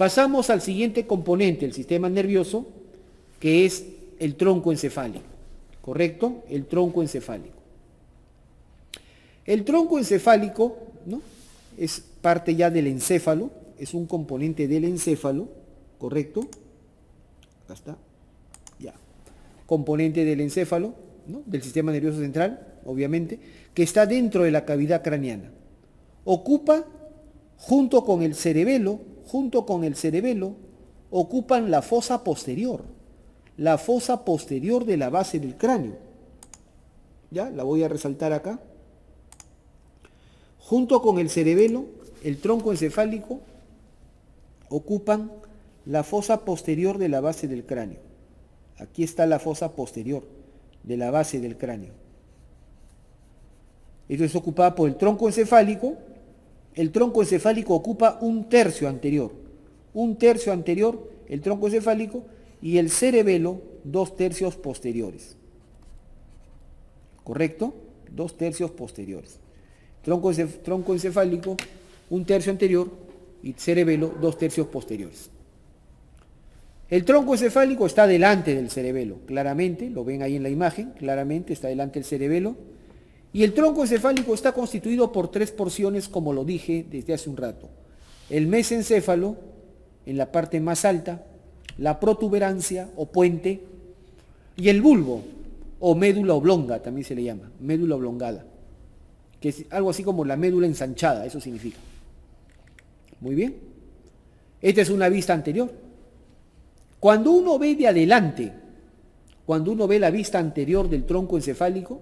Pasamos al siguiente componente del sistema nervioso, que es el tronco encefálico, ¿correcto? El tronco encefálico. El tronco encefálico, ¿no?, es parte ya del encéfalo, es un componente del encéfalo, ¿correcto? Acá está, ya. Componente del encéfalo, ¿no?, del sistema nervioso central, obviamente, que está dentro de la cavidad craneana. Ocupa, junto con el cerebelo, ocupan la fosa posterior de la base del cráneo. Ya, la voy a resaltar acá. Junto con el cerebelo, el tronco encefálico ocupan la fosa posterior de la base del cráneo. Aquí está la fosa posterior de la base del cráneo. Esto es ocupada por el tronco encefálico. El tronco encefálico ocupa un tercio anterior, el tronco encefálico, y el cerebelo 2/3 posteriores. ¿Correcto? 2/3 posteriores. Tronco encefálico, un tercio anterior, y cerebelo 2/3 posteriores. El tronco encefálico está delante del cerebelo, claramente, lo ven ahí en la imagen, claramente está delante del cerebelo. Y el tronco encefálico está constituido por 3 porciones, como lo dije desde hace un rato. El mesencéfalo, en la parte más alta, la protuberancia o puente, y el bulbo, o médula oblonga, también se le llama, médula oblongada, que es algo así como la médula ensanchada, eso significa. Muy bien. Esta es una vista anterior. Cuando uno ve de adelante, cuando uno ve la vista anterior del tronco encefálico,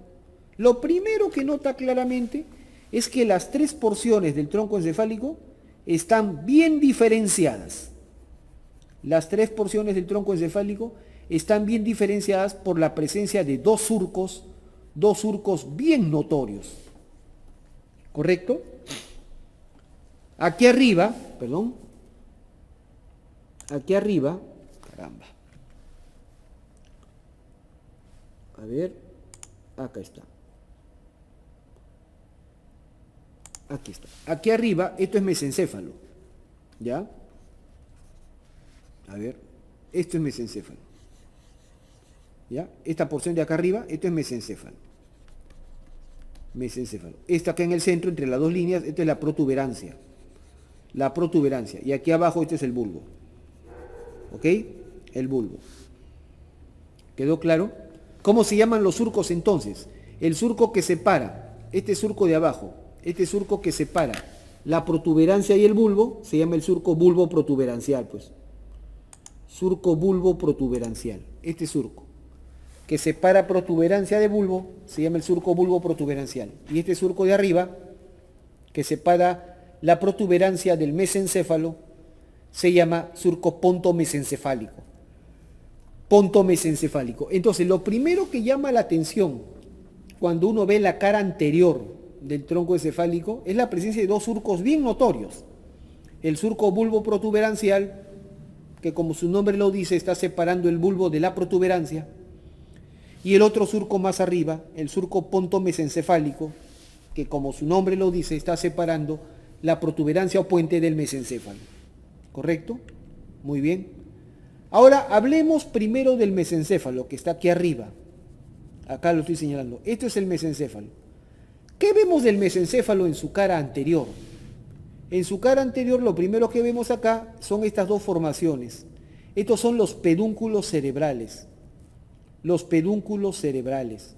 lo primero que nota claramente es que las 3 porciones del tronco encefálico están bien diferenciadas. Las 3 porciones del tronco encefálico están bien diferenciadas por la presencia de dos surcos bien notorios. ¿Correcto? Aquí arriba, caramba. A ver, acá está. Aquí está. Aquí arriba, esto es mesencéfalo. ¿Ya? A ver, esto es mesencéfalo. ¿Ya? Esta porción de acá arriba, esto es mesencéfalo. Mesencéfalo. Esta acá en el centro, entre las dos líneas, esto es la protuberancia. La protuberancia. Y aquí abajo, este es el bulbo. ¿Ok? El bulbo. ¿Quedó claro? ¿Cómo se llaman los surcos entonces? El surco que separa, este surco de abajo, este surco que separa la protuberancia y el bulbo, se llama el surco bulbo protuberancial, pues. Surco bulbo protuberancial. Este surco que separa protuberancia de bulbo, se llama el surco bulbo protuberancial. Y este surco de arriba, que separa la protuberancia del mesencéfalo, se llama surco pontomesencefálico. Pontomesencefálico. Entonces, lo primero que llama la atención cuando uno ve la cara anterior del tronco encefálico es la presencia de dos surcos bien notorios. El surco bulbo protuberancial, que como su nombre lo dice, está separando el bulbo de la protuberancia, y el otro surco más arriba, el surco pontomesencefálico, que como su nombre lo dice, está separando la protuberancia o puente del mesencéfalo. ¿Correcto? Muy bien. Ahora hablemos primero del mesencéfalo, que está aquí arriba. Acá lo estoy señalando. Esto es el mesencéfalo. ¿Qué vemos del mesencéfalo en su cara anterior? En su cara anterior lo primero que vemos acá son estas dos formaciones. Estos son los pedúnculos cerebrales. Los pedúnculos cerebrales.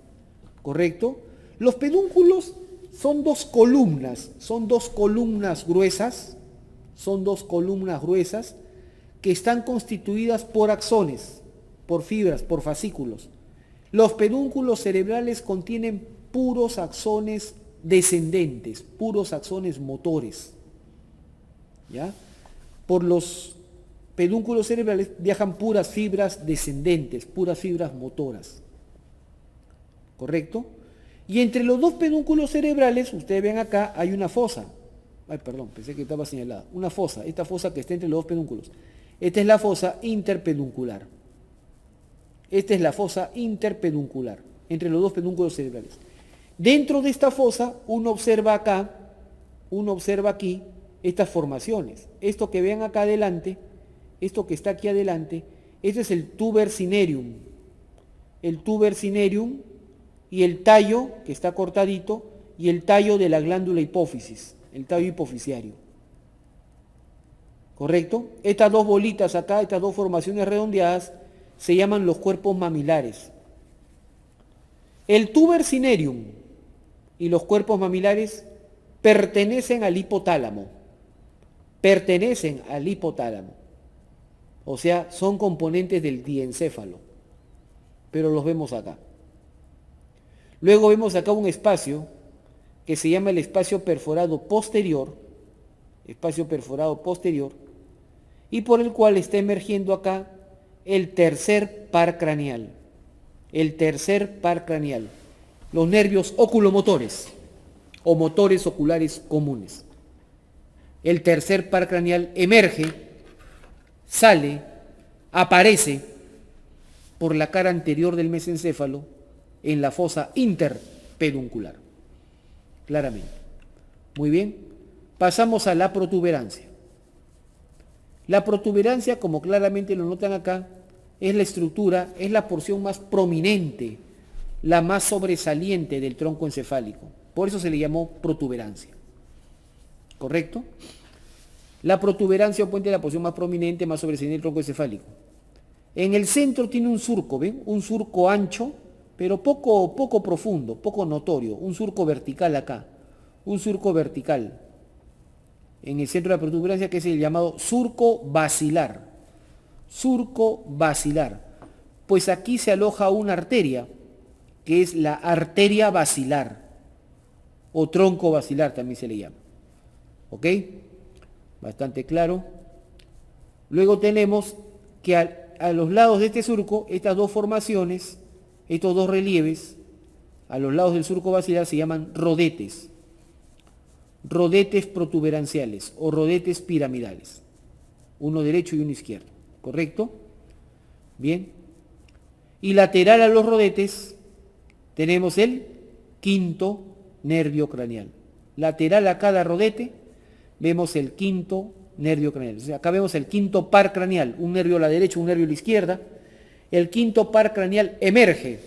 ¿Correcto? Los pedúnculos son dos columnas gruesas, que están constituidas por axones, por fibras, por fascículos. Los pedúnculos cerebrales contienen puros axones descendentes, puros axones motores. ¿Ya? Por los pedúnculos cerebrales viajan puras fibras descendentes, puras fibras motoras. ¿Correcto? Y entre los dos pedúnculos cerebrales, ustedes ven acá, hay una fosa. Ay, perdón, pensé que estaba señalada. Una fosa, esta fosa que está entre los dos pedúnculos. Esta es la fosa interpeduncular. Esta es la fosa interpeduncular, entre los dos pedúnculos cerebrales. Dentro de esta fosa, uno observa acá, uno observa aquí, estas formaciones. Esto que ven acá adelante esto que está aquí adelante, este es el tuber cinereum. El tuber cinereum y el tallo, que está cortadito, y el tallo de la glándula hipófisis, el tallo hipoficiario. ¿Correcto? Estas dos bolitas acá, estas dos formaciones redondeadas, se llaman los cuerpos mamilares. El tuber cinereum y los cuerpos mamilares pertenecen al hipotálamo. Pertenecen al hipotálamo. O sea, son componentes del diencéfalo. Pero los vemos acá. Luego vemos acá un espacio que se llama el espacio perforado posterior, y por el cual está emergiendo acá el tercer par craneal. El tercer par craneal. Los nervios oculomotores o motores oculares comunes. El tercer par craneal emerge, sale, aparece por la cara anterior del mesencéfalo en la fosa interpeduncular. Claramente. Muy bien. Pasamos a la protuberancia. La protuberancia, como claramente lo notan acá, es la estructura, es la porción más prominente, la más sobresaliente del tronco encefálico. Por eso se le llamó protuberancia. ¿Correcto? La protuberancia o puente es la porción más prominente, más sobresaliente del tronco encefálico. En el centro tiene un surco, ¿ven? Un surco ancho, pero poco profundo, poco notorio. Un surco vertical acá. Un surco vertical. En el centro de la protuberancia, que es el llamado surco basilar. Surco basilar. Pues aquí se aloja una arteria, que es la arteria basilar. O tronco basilar también se le llama. ¿Ok? Bastante claro. Luego tenemos que a los lados de este surco, estas dos formaciones, estos dos relieves, a los lados del surco basilar se llaman rodetes. Rodetes protuberanciales o rodetes piramidales. Uno derecho y uno izquierdo. ¿Correcto? Bien. Y lateral a los rodetes tenemos el quinto nervio craneal. Lateral a cada rodete vemos el quinto nervio craneal. O sea, acá vemos el quinto par craneal, un nervio a la derecha, un nervio a la izquierda. El quinto par craneal emerge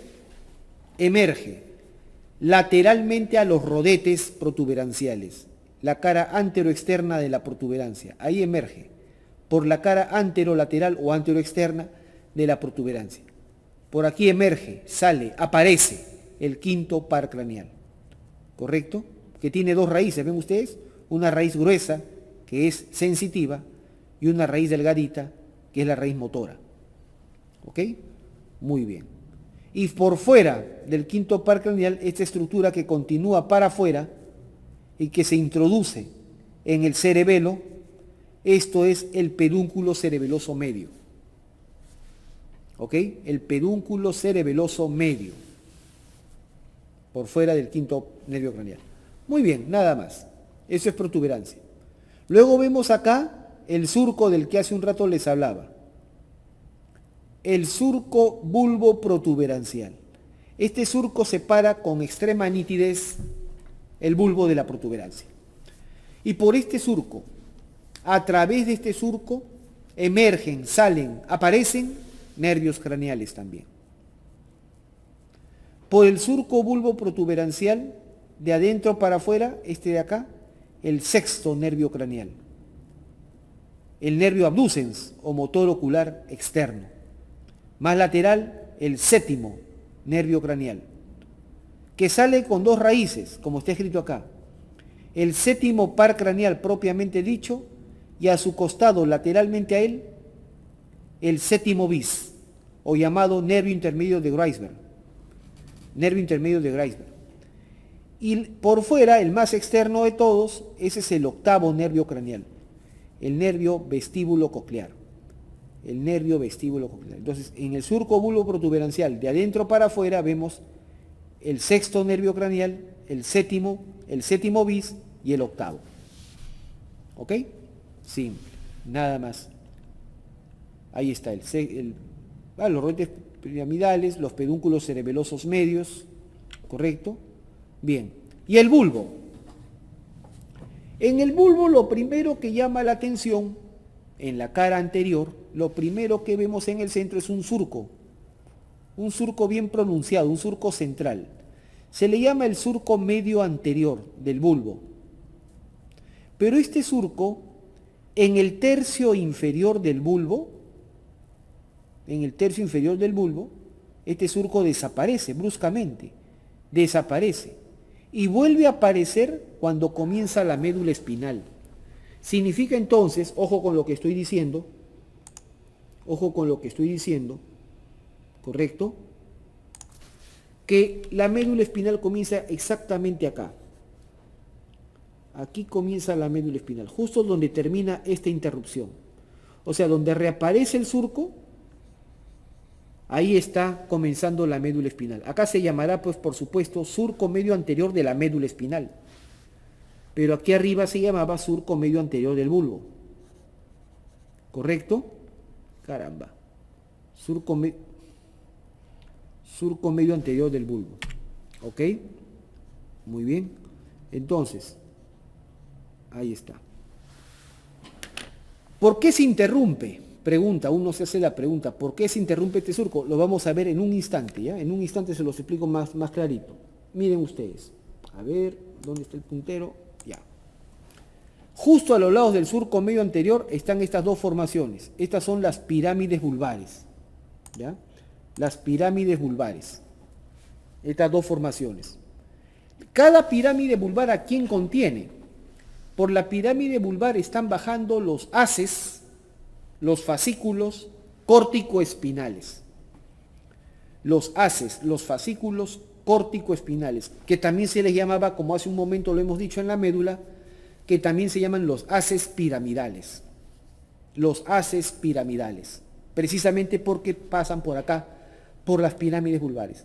lateralmente a los rodetes protuberanciales, la cara anteroexterna de la protuberancia. Ahí emerge, por la cara anterolateral o anteroexterna de la protuberancia. Por aquí emerge, sale, aparece el quinto par craneal. ¿Correcto? Que tiene dos raíces, ¿ven ustedes? Una raíz gruesa, que es sensitiva, y una raíz delgadita, que es la raíz motora. ¿Ok? Muy bien. Y por fuera del quinto par craneal, esta estructura que continúa para afuera y que se introduce en el cerebelo, esto es el pedúnculo cerebeloso medio. ¿Ok? El pedúnculo cerebeloso medio. Por fuera del quinto nervio craneal. Muy bien, nada más. Eso es protuberancia. Luego vemos acá el surco del que hace un rato les hablaba. El surco bulbo protuberancial. Este surco separa con extrema nitidez el bulbo de la protuberancia. Y por este surco, a través de este surco, emergen, salen, aparecen nervios craneales también. Por el surco bulbo protuberancial, de adentro para afuera, este de acá, el sexto nervio craneal. El nervio abducens o motor ocular externo. Más lateral, el séptimo nervio craneal, que sale con dos raíces, como está escrito acá. El séptimo par craneal propiamente dicho, y a su costado, lateralmente a él, el séptimo bis, o llamado nervio intermedio de Greisberg. Nervio intermedio de Greisberg. Y por fuera, el más externo de todos, ese es el octavo nervio craneal, el nervio vestíbulo coclear. El nervio vestíbulo coclear. Entonces, en el surco bulbo protuberancial, de adentro para afuera, vemos el sexto nervio craneal, el séptimo bis y el octavo. ¿Ok? Simple, nada más. Ahí está los rodetes piramidales, los pedúnculos cerebelosos medios, ¿correcto? Bien. ¿Y el bulbo? En el bulbo lo primero que llama la atención en la cara anterior, lo primero que vemos en el centro es un surco bien pronunciado, un surco central. Se le llama el surco medio anterior del bulbo. Pero este surco, en el tercio inferior del bulbo, este surco desaparece bruscamente, desaparece y vuelve a aparecer cuando comienza la médula espinal. Significa entonces, ojo con lo que estoy diciendo, ¿correcto? Que la médula espinal comienza exactamente acá. Aquí comienza la médula espinal, justo donde termina esta interrupción. O sea, donde reaparece el surco, ahí está comenzando la médula espinal. Acá se llamará, pues, por supuesto, surco medio anterior de la médula espinal. Pero aquí arriba se llamaba surco medio anterior del bulbo. ¿Correcto? Caramba. Surco medio anterior del bulbo. ¿Ok? Muy bien. Entonces, ahí está. ¿Por qué se interrumpe? Pregunta, uno se hace la pregunta, ¿por qué se interrumpe este surco? Lo vamos a ver en un instante, ¿ya? En un instante se los explico más clarito. Miren ustedes. A ver, ¿dónde está el puntero? Ya. Justo a los lados del surco medio anterior están estas dos formaciones. Estas son las pirámides vulvares. ¿Ya? Las pirámides vulvares. Estas dos formaciones. Cada pirámide vulvar, ¿a quién contiene? Por la pirámide vulvar están bajando los haces, los fascículos córtico-espinales. Los haces, los fascículos córtico-espinales, que también se les llamaba, como hace un momento lo hemos dicho en la médula, que también se llaman los haces piramidales. Los haces piramidales. Precisamente porque pasan por acá, por las pirámides vulvares.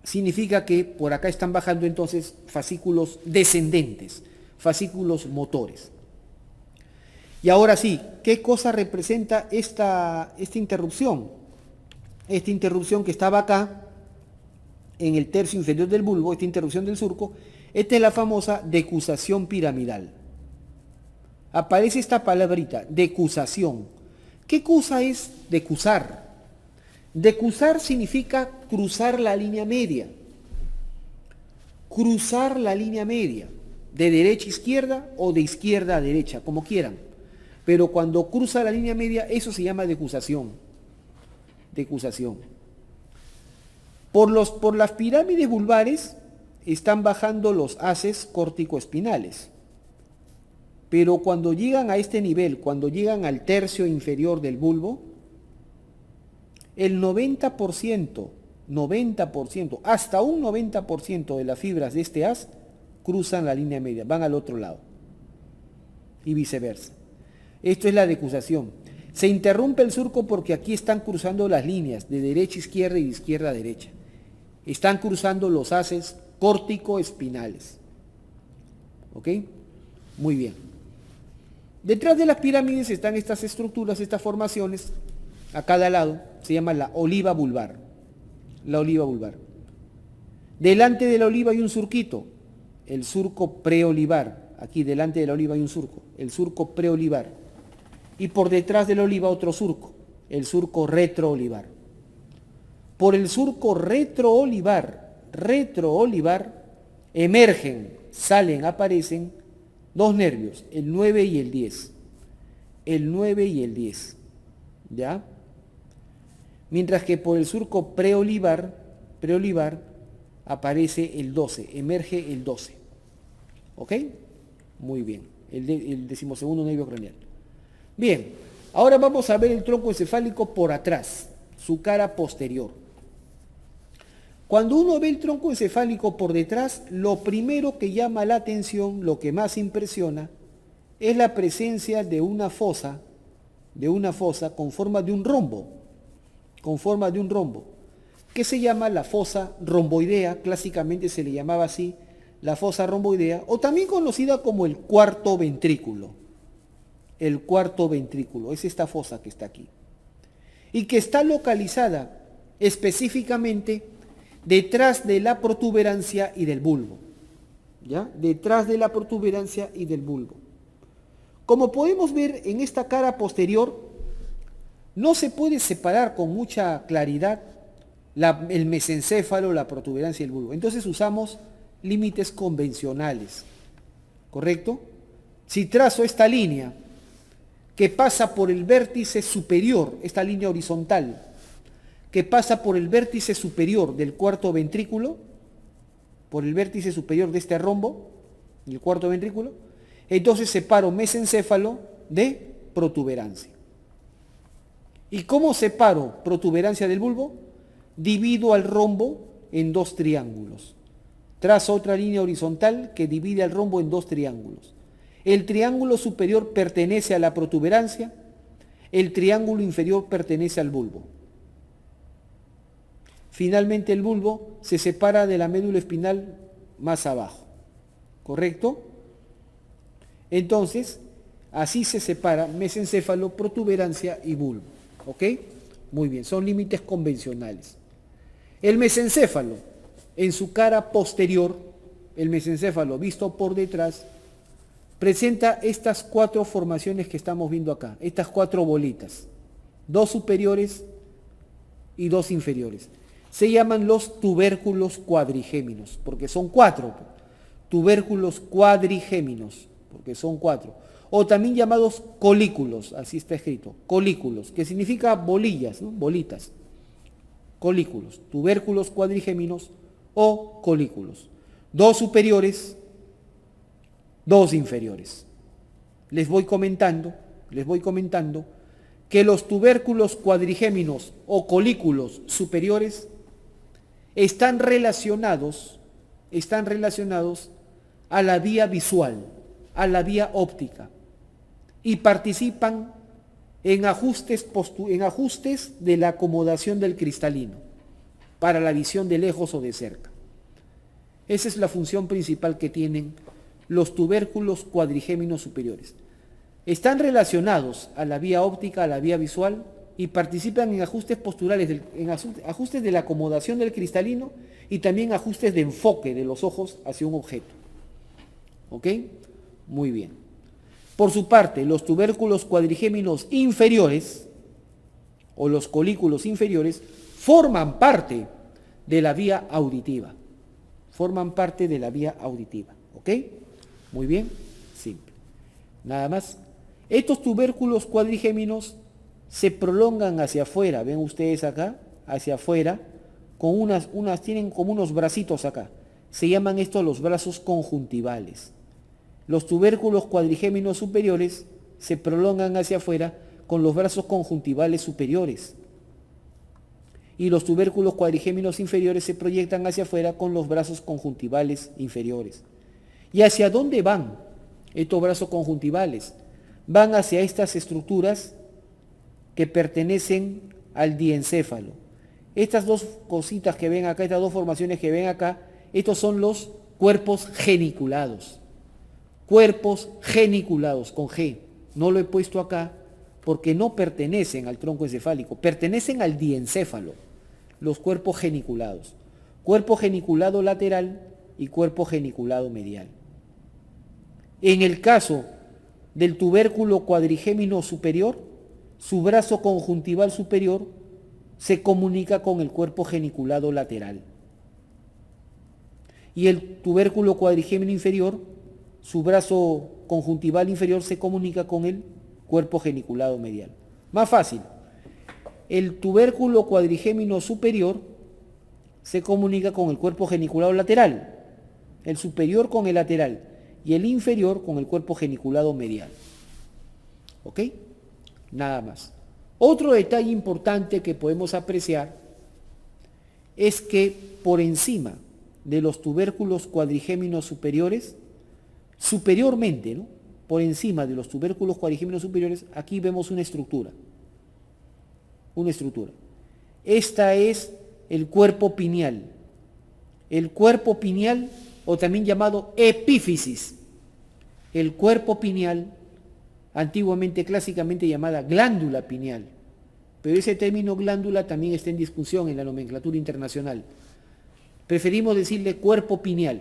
Significa que por acá están bajando entonces fascículos descendentes, fascículos motores. Y ahora sí, ¿qué cosa representa esta interrupción? Esta interrupción que estaba acá, en el tercio inferior del bulbo, esta interrupción del surco, esta es la famosa decusación piramidal. Aparece esta palabrita, decusación. ¿Qué cosa es decusar? Decusar significa cruzar la línea media. Cruzar la línea media, de derecha a izquierda o de izquierda a derecha, como quieran. Pero cuando cruza la línea media, eso se llama decusación. Decusación. Por las pirámides vulvares están bajando los haces córtico-espinales. Pero cuando llegan a este nivel, cuando llegan al tercio inferior del bulbo, el 90%, hasta un 90% de las fibras de este haz cruzan la línea media, van al otro lado. Y viceversa. Esto es la decusación. Se interrumpe el surco porque aquí están cruzando las líneas de derecha a izquierda y de izquierda a derecha. Están cruzando los haces córtico-espinales. ¿Ok? Muy bien. Detrás de las pirámides están estas estructuras, estas formaciones, a cada lado, se llama la oliva vulvar. La oliva vulvar. Delante de la oliva hay un surquito, el surco preolivar. Aquí delante de la oliva hay un surco, el surco preolivar. Y por detrás de la oliva otro surco, el surco retroolivar. Por el surco retroolivar emergen, salen, aparecen dos nervios, el 9 y el 10. El 9 y el 10. ¿Ya? Mientras que por el surco preolivar aparece el 12, emerge el 12. ¿Ok? Muy bien. El 12º nervio craneal. Bien, ahora vamos a ver el tronco encefálico por atrás, su cara posterior. Cuando uno ve el tronco encefálico por detrás, lo primero que llama la atención, lo que más impresiona, es la presencia de una fosa con forma de un rombo, que se llama la fosa romboidea, clásicamente se le llamaba así, la fosa romboidea, o también conocida como el cuarto ventrículo. El cuarto ventrículo, es esta fosa que está aquí. Y que está localizada específicamente detrás de la protuberancia y del bulbo. ¿Ya? Detrás de la protuberancia y del bulbo. Como podemos ver en esta cara posterior, no se puede separar con mucha claridad el mesencéfalo, la protuberancia y el bulbo. Entonces usamos límites convencionales, ¿correcto? Si trazo esta línea que pasa por el vértice superior, esta línea horizontal, que pasa por el vértice superior del cuarto ventrículo, por el vértice superior de este rombo, el cuarto ventrículo, entonces separo mesencéfalo de protuberancia. ¿Y cómo separo protuberancia del bulbo? Divido al rombo en dos triángulos. Trazo otra línea horizontal que divide al rombo en dos triángulos. El triángulo superior pertenece a la protuberancia, el triángulo inferior pertenece al bulbo. Finalmente el bulbo se separa de la médula espinal más abajo, ¿correcto? Entonces, así se separa mesencéfalo, protuberancia y bulbo, ¿ok? Muy bien, son límites convencionales. El mesencéfalo, en su cara posterior, el mesencéfalo visto por detrás, presenta estas cuatro formaciones que estamos viendo acá, estas cuatro bolitas, dos superiores y dos inferiores. Se llaman los tubérculos cuadrigéminos, porque son cuatro. Tubérculos cuadrigéminos, porque son cuatro. O también llamados colículos, así está escrito, colículos, que significa bolillas, ¿no? Bolitas. Colículos, tubérculos cuadrigéminos o colículos. Dos superiores, dos inferiores. Les voy comentando que los tubérculos cuadrigéminos o colículos superiores están relacionados a la vía visual, a la vía óptica, y participan en ajustes de la acomodación del cristalino para la visión de lejos o de cerca. Esa es la función principal que tienen los tubérculos cuadrigéminos superiores. Están relacionados a la vía óptica, a la vía visual, y participan en ajustes posturales, ajustes de la acomodación del cristalino y también ajustes de enfoque de los ojos hacia un objeto. ¿Ok? Muy bien. Por su parte, los tubérculos cuadrigéminos inferiores, o los colículos inferiores, forman parte de la vía auditiva. ¿Ok? Muy bien, simple. Nada más. Estos tubérculos cuadrigéminos se prolongan hacia afuera, ven ustedes acá, hacia afuera, con tienen como unos bracitos acá. Se llaman estos los brazos conjuntivales. Los tubérculos cuadrigéminos superiores se prolongan hacia afuera con los brazos conjuntivales superiores. Y los tubérculos cuadrigéminos inferiores se proyectan hacia afuera con los brazos conjuntivales inferiores. ¿Y hacia dónde van estos brazos conjuntivales? Van hacia estas estructuras que pertenecen al diencéfalo. Estas dos cositas que ven acá, estas dos formaciones que ven acá, estos son los cuerpos geniculados. Cuerpos geniculados, con G. No lo he puesto acá porque no pertenecen al tronco encefálico, pertenecen al diencéfalo, los cuerpos geniculados. Cuerpo geniculado lateral y cuerpo geniculado medial. En el caso del tubérculo cuadrigémino superior, su brazo conjuntival superior se comunica con el cuerpo geniculado lateral. Y el tubérculo cuadrigémino inferior, su brazo conjuntival inferior se comunica con el cuerpo geniculado medial. Más fácil, el tubérculo cuadrigémino superior se comunica con el cuerpo geniculado lateral, el superior con el lateral y el inferior con el cuerpo geniculado medial. ¿Ok? Nada más. Otro detalle importante que podemos apreciar es que por encima de los tubérculos cuadrigéminos superiores, superiormente, ¿no? Por encima de los tubérculos cuadrigéminos superiores, aquí vemos una estructura. Esta es el cuerpo pineal. El cuerpo pineal, o también llamado epífisis. El cuerpo pineal, antiguamente, clásicamente llamada glándula pineal. Pero ese término glándula también está en discusión en la nomenclatura internacional. Preferimos decirle cuerpo pineal.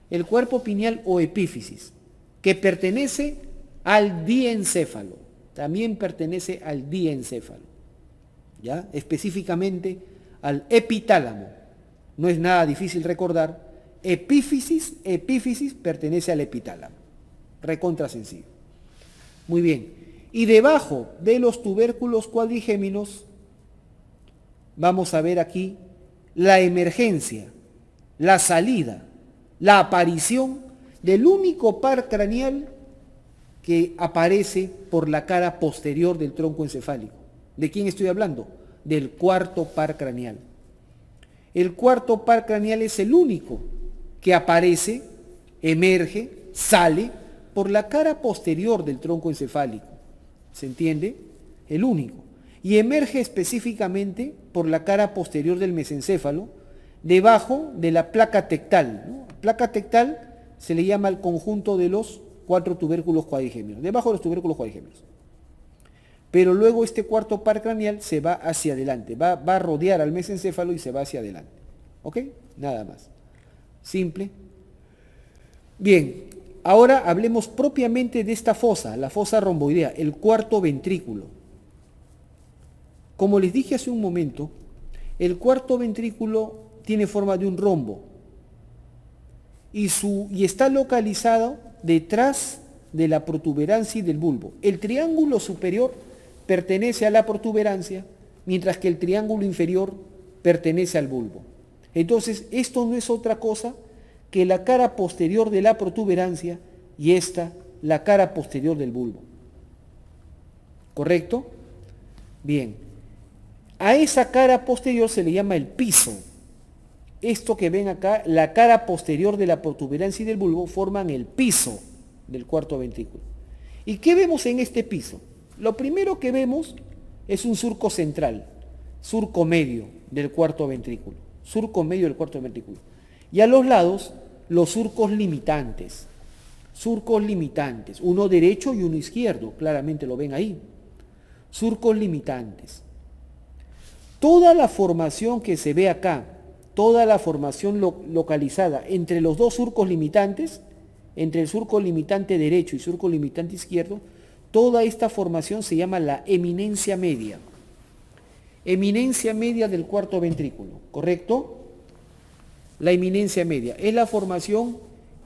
El cuerpo pineal o epífisis, que pertenece al diencéfalo. También pertenece al diencéfalo, ¿ya? Específicamente al epitálamo. No es nada difícil recordar. Epífisis pertenece al epitálamo. Recontra sencillo. Muy bien. Y debajo de los tubérculos cuadrigéminos vamos a ver aquí la emergencia, la salida, la aparición del único par craneal que aparece por la cara posterior del tronco encefálico. ¿De quién estoy hablando? Del cuarto par craneal. El cuarto par craneal es el único que aparece, emerge, sale por la cara posterior del tronco encefálico. ¿Se entiende? El único. Y emerge específicamente por la cara posterior del mesencéfalo, debajo de la placa tectal, ¿no? Placa tectal se le llama al conjunto de los 4 tubérculos cuadrigéminos, debajo de los tubérculos cuadrigéminos. Pero luego este cuarto par craneal se va hacia adelante, va a rodear al mesencéfalo y se va hacia adelante. ¿Ok? Nada más. Simple. Bien, ahora hablemos propiamente de esta fosa, la fosa romboidea, el cuarto ventrículo. Como les dije hace un momento, el cuarto ventrículo tiene forma de un rombo y está localizado detrás de la protuberancia y del bulbo. El triángulo superior pertenece a la protuberancia, mientras que el triángulo inferior pertenece al bulbo. Entonces, esto no es otra cosa que la cara posterior de la protuberancia y esta, la cara posterior del bulbo. ¿Correcto? Bien. A esa cara posterior se le llama el piso. Esto que ven acá, la cara posterior de la protuberancia y del bulbo forman el piso del cuarto ventrículo. ¿Y qué vemos en este piso? Lo primero que vemos es un surco central, surco medio del cuarto ventrículo, surco medio del cuarto ventrículo. Y a los lados, los surcos limitantes, uno derecho y uno izquierdo, claramente lo ven ahí, surcos limitantes. Toda la formación que se ve acá, toda la formación localizada entre los dos surcos limitantes, entre el surco limitante derecho y surco limitante izquierdo, toda esta formación se llama la eminencia media. Eminencia media del cuarto ventrículo, ¿correcto? La eminencia media es la formación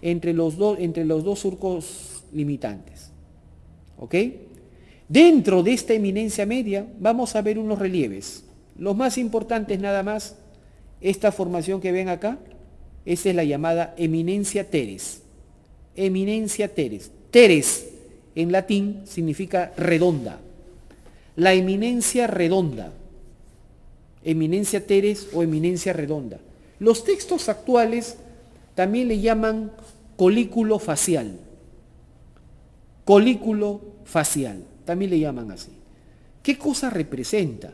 entre los dos surcos limitantes. ¿Ok? Dentro de esta eminencia media vamos a ver unos relieves. Los más importantes nada más, esta formación que ven acá, esa es la llamada eminencia teres. Eminencia teres. Teres en latín significa redonda. La eminencia redonda. Eminencia teres o eminencia redonda. Los textos actuales también le llaman colículo facial. Colículo facial, también le llaman así. ¿Qué cosa representa?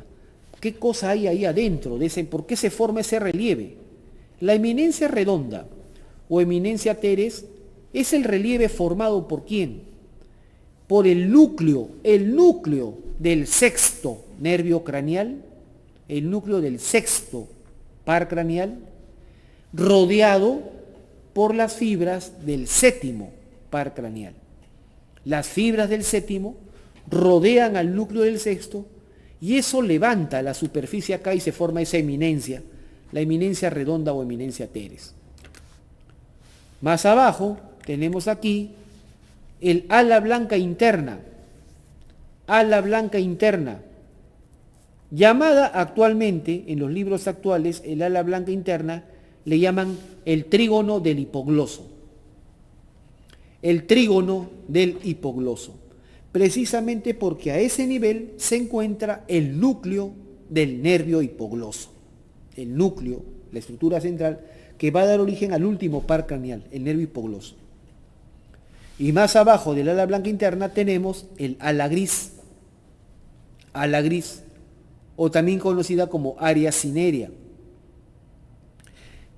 ¿Qué cosa hay ahí adentro de ese? ¿Por qué se forma ese relieve? La eminencia redonda o eminencia teres es el relieve formado ¿por quién? Por el núcleo del sexto nervio craneal, el núcleo del sexto par craneal, rodeado por las fibras del séptimo par craneal. Las fibras del séptimo rodean al núcleo del sexto y eso levanta la superficie acá y se forma esa eminencia, la eminencia redonda o eminencia teres. Más abajo tenemos aquí el ala blanca interna, llamada actualmente, en los libros actuales, el ala blanca interna le llaman el trígono del hipogloso. El trígono del hipogloso. Precisamente porque a ese nivel se encuentra el núcleo del nervio hipogloso. El núcleo, la estructura central, que va a dar origen al último par craneal, el nervio hipogloso. Y más abajo del ala blanca interna tenemos el ala gris, o también conocida como área cinerea.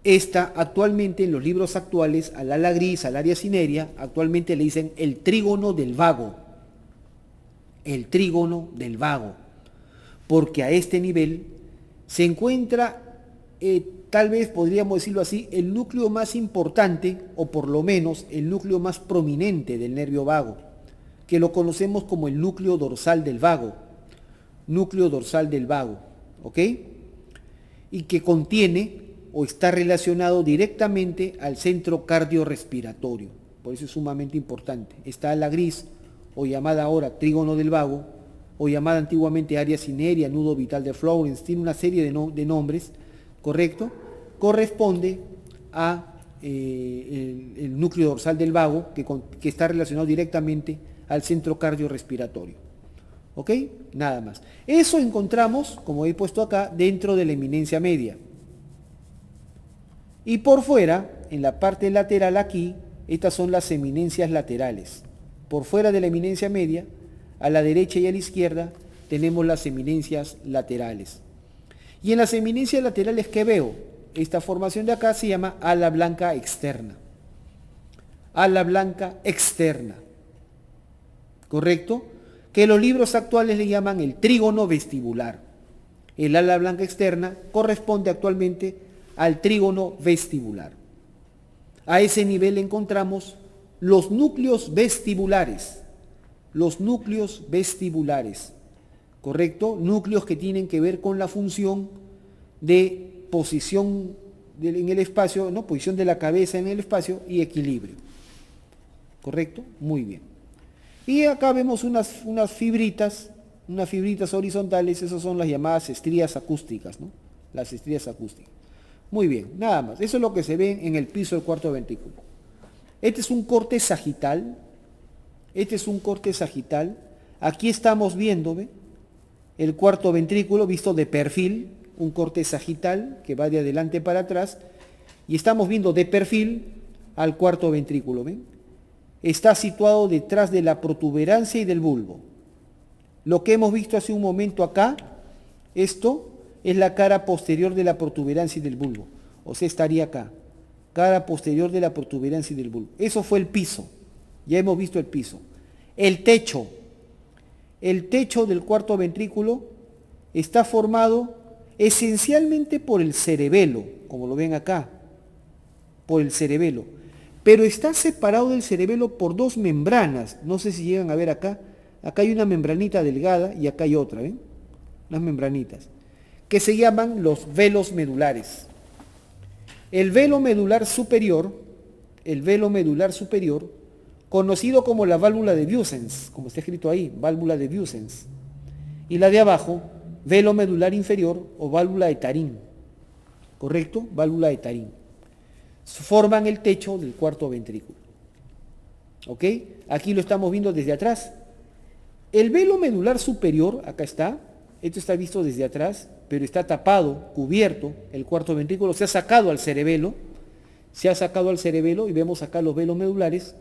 Esta actualmente en los libros actuales, al ala gris, al área cinerea, actualmente le dicen el trígono del vago. El trígono del vago. Porque a este nivel se encuentra, tal vez podríamos decirlo así, el núcleo más importante, o por lo menos el núcleo más prominente del nervio vago. que lo conocemos como el núcleo dorsal del vago. Núcleo dorsal del vago, ¿ok? Y que contiene o está relacionado directamente al centro cardiorrespiratorio. Por eso es sumamente importante. Esta ala gris, o llamada ahora trígono del vago, o llamada antiguamente área cinerea, nudo vital de Florence, tiene una serie de nombres, ¿correcto? Corresponde a el núcleo dorsal del vago, que está relacionado directamente al centro cardiorrespiratorio. ¿Ok? Nada más. Eso encontramos, como he puesto acá, dentro de la eminencia media. Y por fuera, en la parte lateral aquí, estas son las eminencias laterales. Por fuera de la eminencia media, a la derecha y a la izquierda, tenemos las eminencias laterales. Y en las eminencias laterales, ¿qué veo? Esta formación de acá se llama ala blanca externa. Ala blanca externa. ¿Correcto? Que los libros actuales le llaman el trígono vestibular. El ala blanca externa corresponde actualmente al trígono vestibular. A ese nivel encontramos los núcleos vestibulares. Los núcleos vestibulares, ¿correcto? Núcleos que tienen que ver con la función de posición en el espacio, ¿no? Posición de la cabeza en el espacio y equilibrio. ¿Correcto? Muy bien. Y acá vemos unas fibritas horizontales, esas son las llamadas estrías acústicas, ¿no? Las estrías acústicas. Muy bien, nada más. Eso es lo que se ve en el piso del cuarto ventrículo. Este es un corte sagital. Aquí estamos viendo, ¿ve? El cuarto ventrículo visto de perfil, un corte sagital que va de adelante para atrás. Y estamos viendo de perfil al cuarto ventrículo, ¿ven? Está situado detrás de la protuberancia y del bulbo. Lo que hemos visto hace un momento acá, esto es la cara posterior de la protuberancia y del bulbo. O sea, estaría acá. Cara posterior de la protuberancia y del bulbo. Eso fue el piso. Ya hemos visto el piso. El techo. El techo del cuarto ventrículo está formado esencialmente por el cerebelo, como lo ven acá. Por el cerebelo. Pero está separado del cerebelo por dos membranas. No sé si llegan a ver acá. Acá hay una membranita delgada y acá hay otra, ¿ven? Unas membranitas. Que se llaman los velos medulares. El velo medular superior, conocido como la válvula de Vieussens, como está escrito ahí, válvula de Vieussens. Y la de abajo, velo medular inferior o válvula de Tarín. ¿Correcto? Válvula de Tarín. Forman el techo del cuarto ventrículo. ¿Ok? Aquí lo estamos viendo desde atrás. El velo medular superior, acá está, esto está visto desde atrás, pero está tapado, cubierto, el cuarto ventrículo se ha sacado al cerebelo y vemos acá los velos medulares.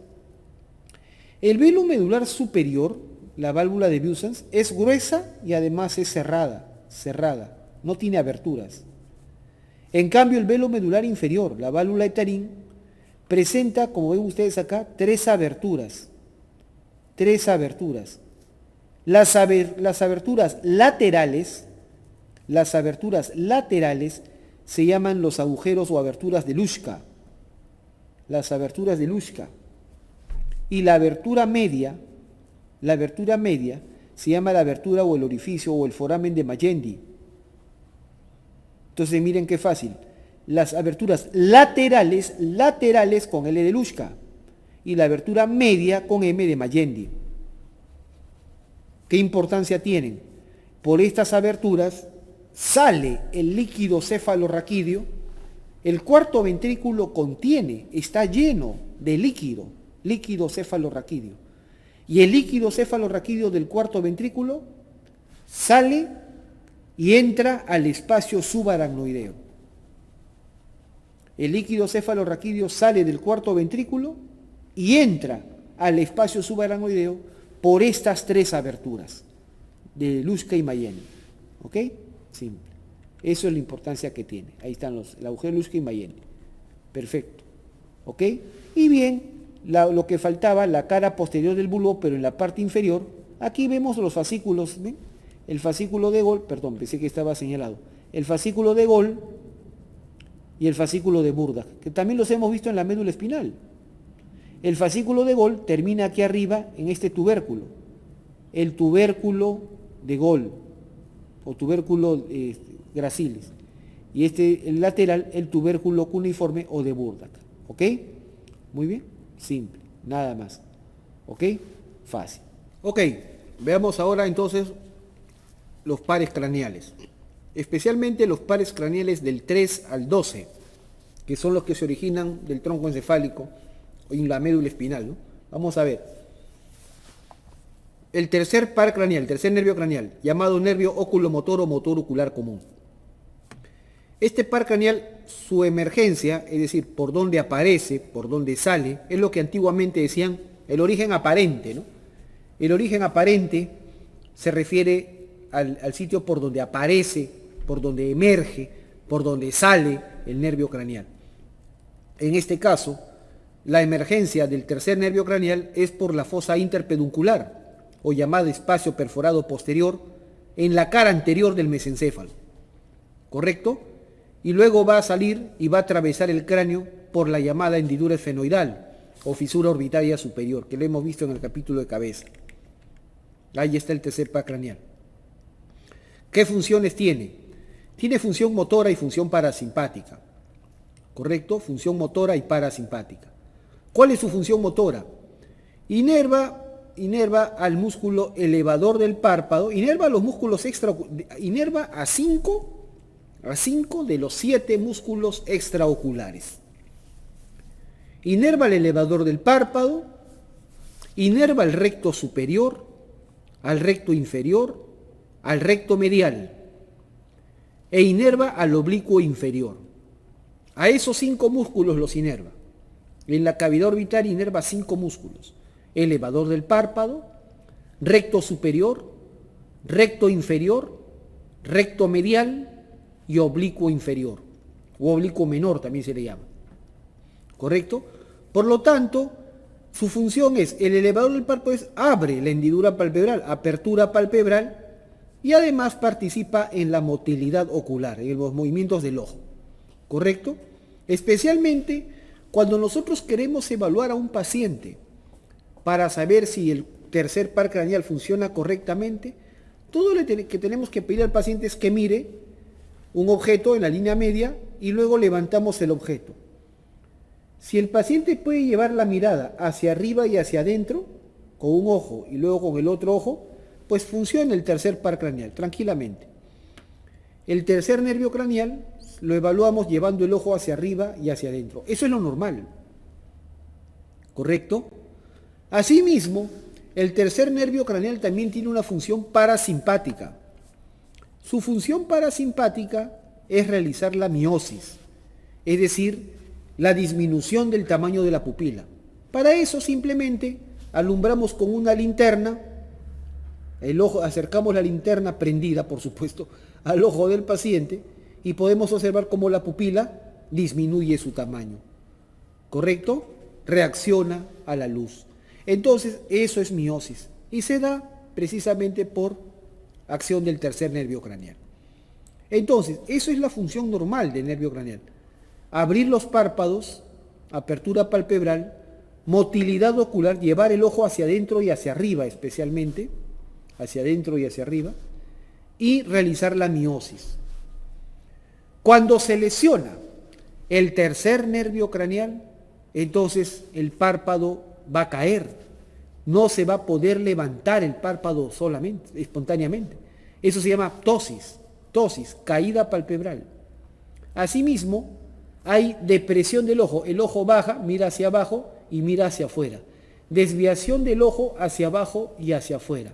El velo medular superior, la válvula de Vieussens, es gruesa y además es cerrada, no tiene aberturas. En cambio, el velo medular inferior, la válvula de Tarín, presenta, como ven ustedes acá, tres aberturas. Las aberturas laterales se llaman los agujeros o aberturas de Luschka. Las aberturas de Luschka. Y la abertura media se llama la abertura o el orificio o el foramen de Magendie. Entonces miren qué fácil. Las aberturas laterales con L de Luschka y la abertura media con M de Magendie. ¿Qué importancia tienen? Por estas aberturas sale el líquido cefalorraquídeo. El cuarto ventrículo está lleno de líquido cefalorraquídeo. Y el líquido cefalorraquídeo del cuarto ventrículo sale y entra al espacio subaracnoideo. El líquido cefalorraquídeo sale del cuarto ventrículo y entra al espacio subaracnoideo por estas tres aberturas de Luschka y Magendie. ¿Ok? Simple. Eso es la importancia que tiene. Ahí están el agujero Luschka y Magendie. Perfecto. ¿Ok? Y bien, lo que faltaba, la cara posterior del bulbo, pero en la parte inferior, aquí vemos los fascículos, ¿ven? El fascículo de Gol, perdón, pensé que estaba señalado. El fascículo de Gol y el fascículo de Burdach, que también los hemos visto en la médula espinal. El fascículo de Gol termina aquí arriba en este tubérculo, el tubérculo de Gol o tubérculo gracilis, y el lateral, el tubérculo cuneiforme o de Burdack. ¿Ok? Muy bien, simple, nada más. ¿Ok? Fácil. Ok, veamos ahora entonces los pares craneales, especialmente los pares craneales del 3 al 12, que son los que se originan del tronco encefálico en la médula espinal, ¿no? Vamos a ver. El tercer par craneal, el tercer nervio craneal, llamado nervio oculomotor o motor ocular común. Este par craneal, su emergencia, es decir, por donde aparece, por donde sale, es lo que antiguamente decían el origen aparente, ¿no? El origen aparente se refiere al sitio por donde aparece, por donde emerge, por donde sale el nervio craneal. En este caso, la emergencia del tercer nervio craneal es por la fosa interpeduncular, o llamado espacio perforado posterior, en la cara anterior del mesencéfalo. ¿Correcto? Y luego va a salir y va a atravesar el cráneo por la llamada hendidura esfenoidal, o fisura orbitaria superior, que lo hemos visto en el capítulo de cabeza. Ahí está el tercer par craneal. ¿Qué funciones tiene? Tiene función motora y función parasimpática. ¿Correcto? Función motora y parasimpática. ¿Cuál es su función motora? Inerva al músculo elevador del párpado, inerva a los músculos inerva a 5 de los 7 músculos extraoculares. Inerva al elevador del párpado, inerva al recto superior, al recto inferior, al recto medial e inerva al oblicuo inferior. A esos 5 músculos los inerva. En la cavidad orbital inerva 5 músculos: elevador del párpado, recto superior, recto inferior, recto medial y oblicuo inferior, o oblicuo menor también se le llama. ¿Correcto? Por lo tanto, su función es, el elevador del párpado abre la hendidura palpebral, apertura palpebral, y además participa en la motilidad ocular, en los movimientos del ojo. ¿Correcto? Especialmente cuando nosotros queremos evaluar a un paciente para saber si el tercer par craneal funciona correctamente, todo lo que tenemos que pedir al paciente es que mire un objeto en la línea media y luego levantamos el objeto. Si el paciente puede llevar la mirada hacia arriba y hacia adentro, con un ojo y luego con el otro ojo, pues funciona el tercer par craneal, tranquilamente. El tercer nervio craneal lo evaluamos llevando el ojo hacia arriba y hacia adentro. Eso es lo normal. ¿Correcto? Asimismo, el tercer nervio craneal también tiene una función parasimpática. Su función parasimpática es realizar la miosis, es decir, la disminución del tamaño de la pupila. Para eso simplemente alumbramos con una linterna, el ojo, acercamos la linterna prendida, por supuesto, al ojo del paciente y podemos observar cómo la pupila disminuye su tamaño. ¿Correcto? Reacciona a la luz. Entonces, eso es miosis y se da precisamente por acción del tercer nervio craneal. Entonces, eso es la función normal del nervio craneal. Abrir los párpados, apertura palpebral, motilidad ocular, llevar el ojo hacia adentro y hacia arriba especialmente, hacia adentro y hacia arriba, y realizar la miosis. Cuando se lesiona el tercer nervio craneal, entonces el párpado va a caer, no se va a poder levantar el párpado solamente, espontáneamente. Eso se llama ptosis, caída palpebral. Asimismo, hay depresión del ojo, el ojo baja, mira hacia abajo y mira hacia afuera. Desviación del ojo hacia abajo y hacia afuera.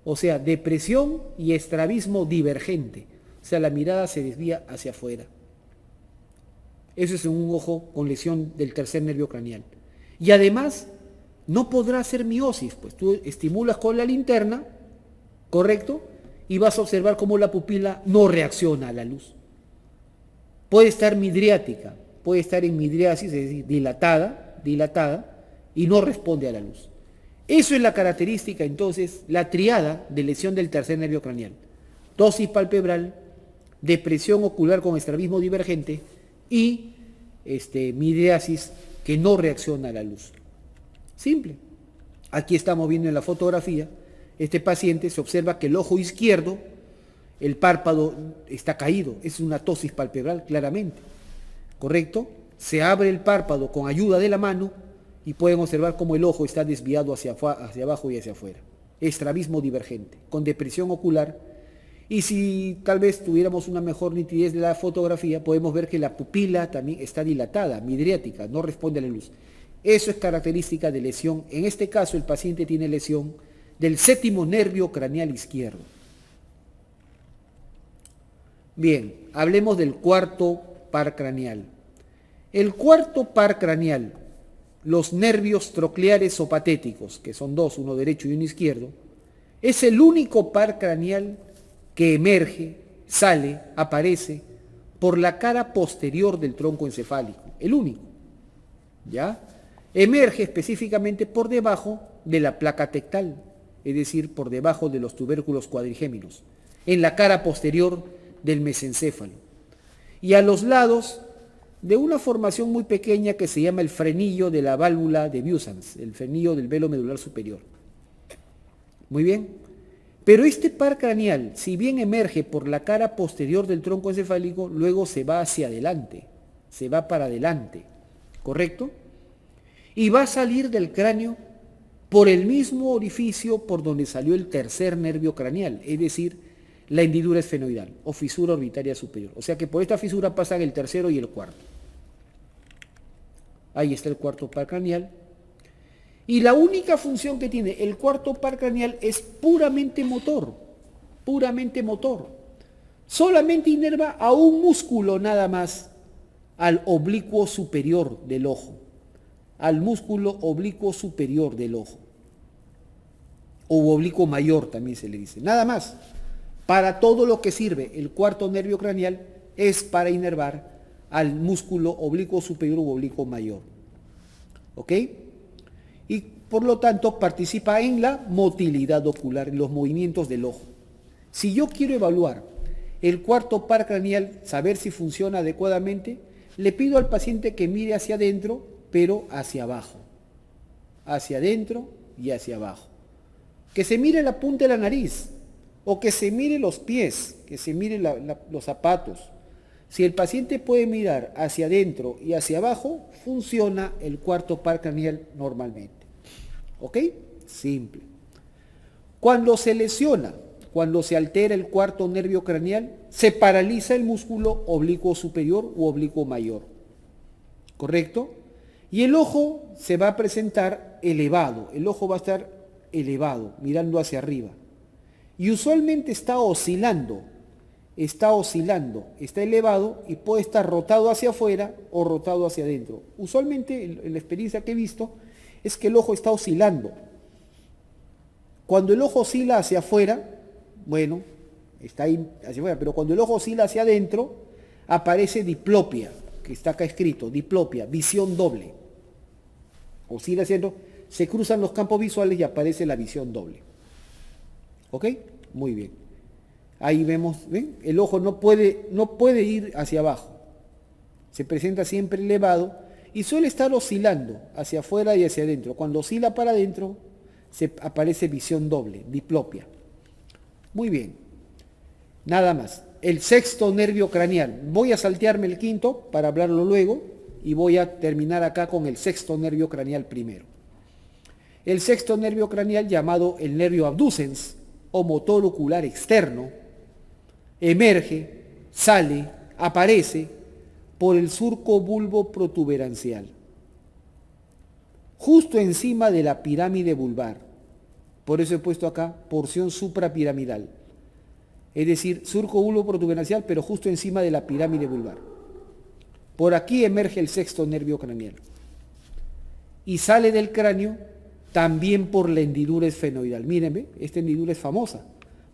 O sea, depresión y estrabismo divergente. O sea, la mirada se desvía hacia afuera. Eso es en un ojo con lesión del tercer nervio craneal. Y además, no podrá hacer miosis, pues tú estimulas con la linterna, ¿correcto? Y vas a observar cómo la pupila no reacciona a la luz. Puede estar midriática, puede estar en midriasis, es decir, dilatada, y no responde a la luz. Eso es la característica, entonces, la triada de lesión del tercer nervio craneal. Ptosis palpebral, depresión ocular con estrabismo divergente y midriasis que no reacciona a la luz. Simple. Aquí estamos viendo en la fotografía, este paciente se observa que el ojo izquierdo, el párpado está caído, es una ptosis palpebral claramente, ¿correcto? Se abre el párpado con ayuda de la mano y pueden observar cómo el ojo está desviado hacia abajo y hacia afuera. Estrabismo divergente, con depresión ocular. Y si tal vez tuviéramos una mejor nitidez de la fotografía, podemos ver que la pupila también está dilatada, midriática, no responde a la luz. Eso es característica de lesión. En este caso, el paciente tiene lesión del séptimo nervio craneal izquierdo. Bien, hablemos del cuarto par craneal. El cuarto par craneal, los nervios trocleares o patéticos, que son dos, uno derecho y uno izquierdo, es el único par craneal que emerge, sale, aparece por la cara posterior del tronco encefálico, el único, ¿ya? Emerge específicamente por debajo de la placa tectal, es decir, por debajo de los tubérculos cuadrigéminos, en la cara posterior del mesencéfalo. Y a los lados de una formación muy pequeña que se llama el frenillo de la válvula de Busans, el frenillo del velo medular superior. Muy bien. Pero este par craneal, si bien emerge por la cara posterior del tronco encefálico, luego se va hacia adelante, se va para adelante, ¿correcto? Y va a salir del cráneo por el mismo orificio por donde salió el tercer nervio craneal, es decir, la hendidura esfenoidal o fisura orbitaria superior. O sea que por esta fisura pasan el tercero y el cuarto. Ahí está el cuarto par craneal. Y la única función que tiene el cuarto par craneal es puramente motor, puramente motor. Solamente inerva a un músculo nada más, al oblicuo superior del ojo, al músculo oblicuo superior del ojo, o oblicuo mayor también se le dice, nada más. Para todo lo que sirve el cuarto nervio craneal es para inervar al músculo oblicuo superior u oblicuo mayor. ¿Ok? Y por lo tanto participa en la motilidad ocular, en los movimientos del ojo. Si yo quiero evaluar el cuarto par craneal, saber si funciona adecuadamente, le pido al paciente que mire hacia adentro, pero hacia abajo. Hacia adentro y hacia abajo. Que se mire la punta de la nariz, o que se mire los pies, que se mire los zapatos. Si el paciente puede mirar hacia adentro y hacia abajo, funciona el cuarto par craneal normalmente. ¿Ok? Simple. Cuando se lesiona, cuando se altera el cuarto nervio craneal, se paraliza el músculo oblicuo superior u oblicuo mayor. ¿Correcto? Y el ojo se va a presentar elevado, el ojo va a estar elevado, mirando hacia arriba. Y usualmente está oscilando, está elevado y puede estar rotado hacia afuera o rotado hacia adentro. Usualmente, en la experiencia que he visto, es que el ojo está oscilando. Cuando el ojo oscila hacia afuera, bueno, está ahí hacia afuera, pero cuando el ojo oscila hacia adentro, aparece diplopia, que está acá escrito, diplopia, visión doble. Oscila hacia adentro, se cruzan los campos visuales y aparece la visión doble. ¿Ok? Muy bien. Ahí vemos, ¿ven? El ojo no puede ir hacia abajo. Se presenta siempre elevado y suele estar oscilando hacia afuera y hacia adentro. Cuando oscila para adentro, aparece visión doble, diplopia. Muy bien. Nada más. El sexto nervio craneal. Voy a saltearme el quinto para hablarlo luego y voy a terminar acá con el sexto nervio craneal primero. El sexto nervio craneal, llamado el nervio abducens o motor ocular externo, emerge, sale, aparece por el surco bulbo protuberancial, justo encima de la pirámide vulvar. Por eso he puesto acá porción suprapiramidal, es decir, surco bulbo protuberancial, pero justo encima de la pirámide vulvar. Por aquí emerge el sexto nervio craneal y sale del cráneo también por la hendidura esfenoidal. Mírenme, esta hendidura es famosa.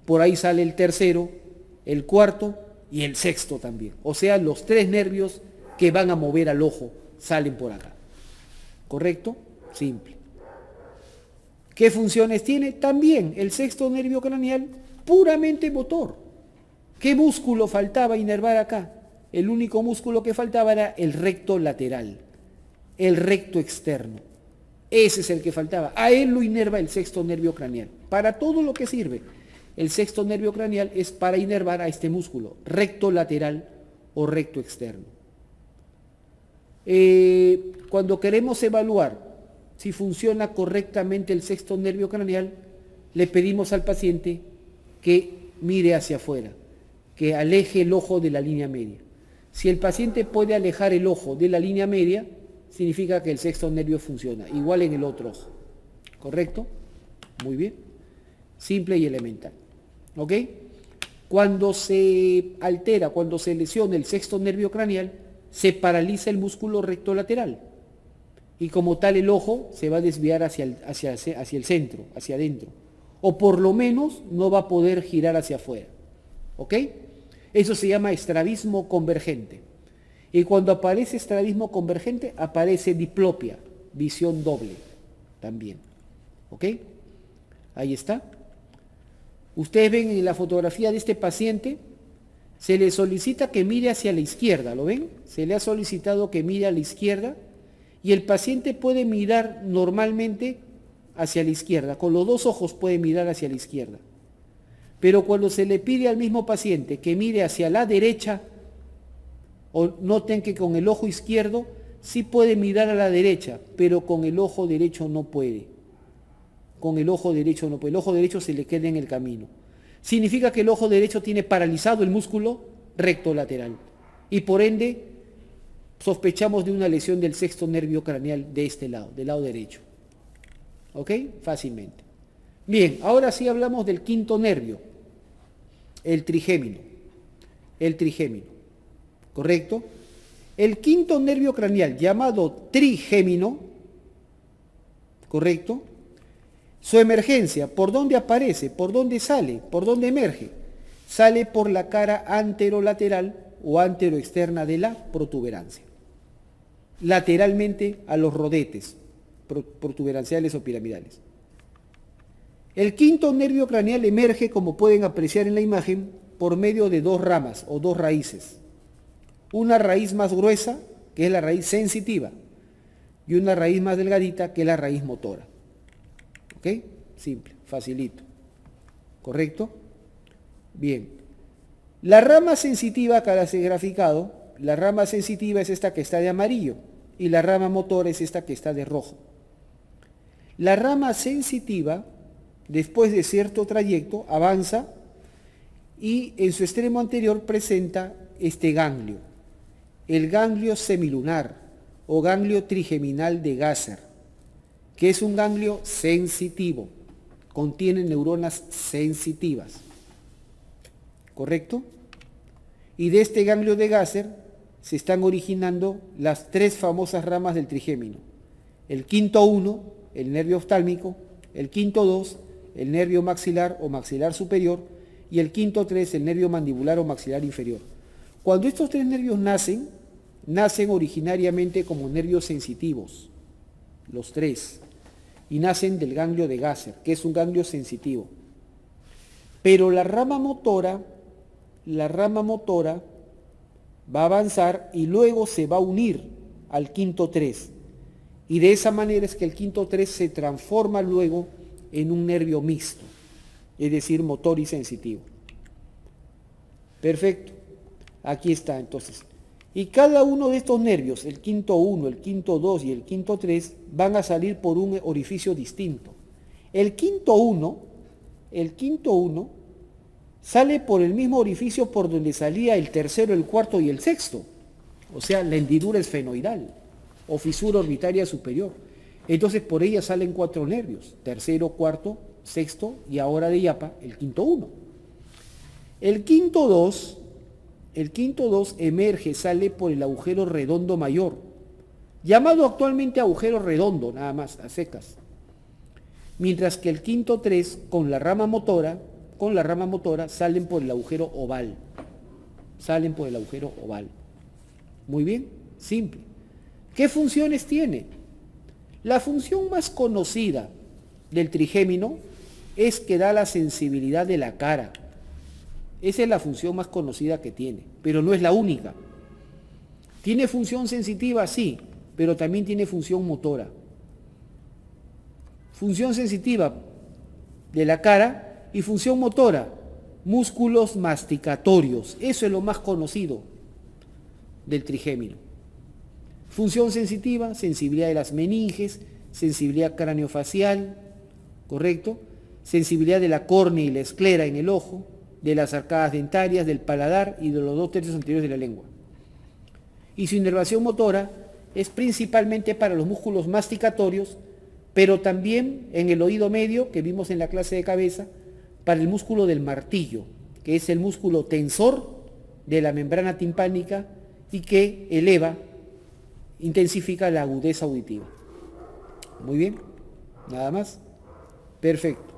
Por ahí sale el tercero, el cuarto y el sexto también. O sea, los tres nervios que van a mover al ojo salen por acá. ¿Correcto? Simple. ¿Qué funciones tiene? También el sexto nervio craneal, puramente motor. ¿Qué músculo faltaba inervar acá? El único músculo que faltaba era el recto lateral, el recto externo. Ese es el que faltaba. A él lo inerva el sexto nervio craneal. Para todo lo que sirve. El sexto nervio craneal es para inervar a este músculo, recto lateral o recto externo. Cuando queremos evaluar si funciona correctamente el sexto nervio craneal, le pedimos al paciente que mire hacia afuera, que aleje el ojo de la línea media. Si el paciente puede alejar el ojo de la línea media, significa que el sexto nervio funciona, igual en el otro ojo. ¿Correcto? Muy bien. Simple y elemental. ¿Ok? Cuando se altera, cuando se lesiona el sexto nervio craneal, se paraliza el músculo recto lateral. Y como tal el ojo se va a desviar hacia el centro, hacia adentro. O por lo menos no va a poder girar hacia afuera. ¿Ok? Eso se llama estrabismo convergente. Y cuando aparece estrabismo convergente, aparece diplopia, visión doble también. ¿Ok? Ahí está. Ustedes ven en la fotografía de este paciente, se le solicita que mire hacia la izquierda, ¿lo ven? Se le ha solicitado que mire a la izquierda y el paciente puede mirar normalmente hacia la izquierda, con los dos ojos puede mirar hacia la izquierda. Pero cuando se le pide al mismo paciente que mire hacia la derecha, o noten que con el ojo izquierdo sí puede mirar a la derecha, pero con el ojo derecho no puede. Con el ojo derecho no puede. El ojo derecho se le queda en el camino. Significa que el ojo derecho tiene paralizado el músculo recto lateral. Y por ende, sospechamos de una lesión del sexto nervio craneal de este lado, del lado derecho. ¿Ok? Fácilmente. Bien, ahora sí hablamos del quinto nervio, el trigémino. El trigémino. ¿Correcto? El quinto nervio craneal, llamado trigémino, ¿correcto? Su emergencia, ¿por dónde aparece? ¿Por dónde sale? ¿Por dónde emerge? Sale por la cara anterolateral o anteroexterna de la protuberancia. Lateralmente a los rodetes, protuberanciales o piramidales. El quinto nervio craneal emerge, como pueden apreciar en la imagen, por medio de dos ramas o dos raíces. Una raíz más gruesa, que es la raíz sensitiva, y una raíz más delgadita, que es la raíz motora. ¿Ok? Simple, facilito. ¿Correcto? Bien. La rama sensitiva, acá se ha graficado, la rama sensitiva es esta que está de amarillo y la rama motora es esta que está de rojo. La rama sensitiva, después de cierto trayecto, avanza y en su extremo anterior presenta este ganglio, el ganglio semilunar o ganglio trigeminal de Gasser, que es un ganglio sensitivo, contiene neuronas sensitivas. ¿Correcto? Y de este ganglio de Gasser se están originando las tres famosas ramas del trigémino. El quinto 1, el nervio oftálmico, el quinto 2, el nervio maxilar o maxilar superior, y el quinto 3, el nervio mandibular o maxilar inferior. Cuando estos tres nervios nacen originariamente como nervios sensitivos, los tres, y nacen del ganglio de Gasser, que es un ganglio sensitivo. Pero la rama motora va a avanzar y luego se va a unir al quinto 3. Y de esa manera es que el quinto 3 se transforma luego en un nervio mixto, es decir, motor y sensitivo. Perfecto. Aquí está entonces. Y cada uno de estos nervios, el quinto 1, el quinto 2 y el quinto 3, van a salir por un orificio distinto. El quinto 1 sale por el mismo orificio por donde salía el tercero, el cuarto y el sexto. O sea, la hendidura esfenoidal o fisura orbitaria superior. Entonces por ella salen 4 nervios, tercero, cuarto, sexto y ahora de Yapa, el quinto 1. El quinto 2 emerge, sale por el agujero redondo mayor, llamado actualmente agujero redondo, nada más, a secas. Mientras que el quinto 3 con la rama motora salen por el agujero oval. Muy bien, simple. ¿Qué funciones tiene? La función más conocida del trigémino es que da la sensibilidad de la cara. Esa es la función más conocida que tiene, pero no es la única. ¿Tiene función sensitiva? Sí, pero también tiene función motora. función sensitiva de la cara y función motora, músculos masticatorios. Eso es lo más conocido del trigémino. Función sensitiva, sensibilidad de las meninges, sensibilidad craneofacial, ¿correcto? Sensibilidad de la córnea y la esclera en el ojo, de las arcadas dentarias, del paladar y de los 2/3 anteriores de la lengua. Y su inervación motora es principalmente para los músculos masticatorios, pero también en el oído medio, que vimos en la clase de cabeza, para el músculo del martillo, que es el músculo tensor de la membrana timpánica y que eleva, intensifica la agudeza auditiva. Muy bien, nada más. Perfecto.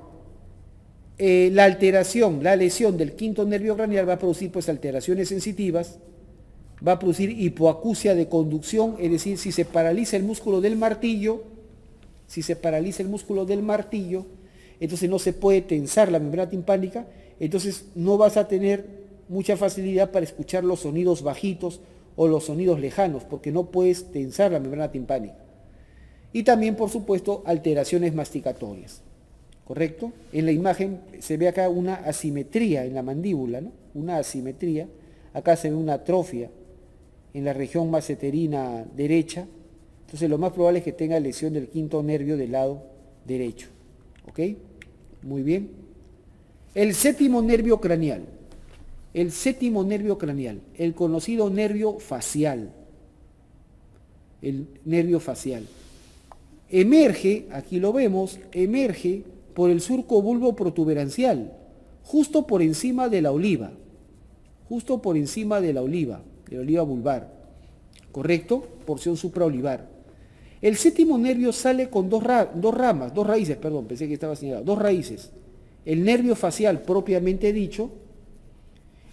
La alteración, la lesión del quinto nervio craneal va a producir pues alteraciones sensitivas, va a producir hipoacusia de conducción, es decir, si se paraliza el músculo del martillo, entonces no se puede tensar la membrana timpánica, entonces no vas a tener mucha facilidad para escuchar los sonidos bajitos o los sonidos lejanos, porque no puedes tensar la membrana timpánica. Y también, por supuesto, alteraciones masticatorias, ¿correcto? En la imagen se ve acá una asimetría en la mandíbula, ¿no? Una asimetría, acá se ve una atrofia en la región maseterina derecha, entonces lo más probable es que tenga lesión del quinto nervio del lado derecho, ¿ok? Muy bien. El séptimo nervio craneal, el conocido nervio facial, emerge, aquí lo vemos, emerge por el surco bulbo protuberancial, justo por encima de la oliva, de la oliva vulvar, ¿correcto? Porción supraolivar. El séptimo nervio sale con dos raíces, pensé que estaba señalado, dos raíces. El nervio facial propiamente dicho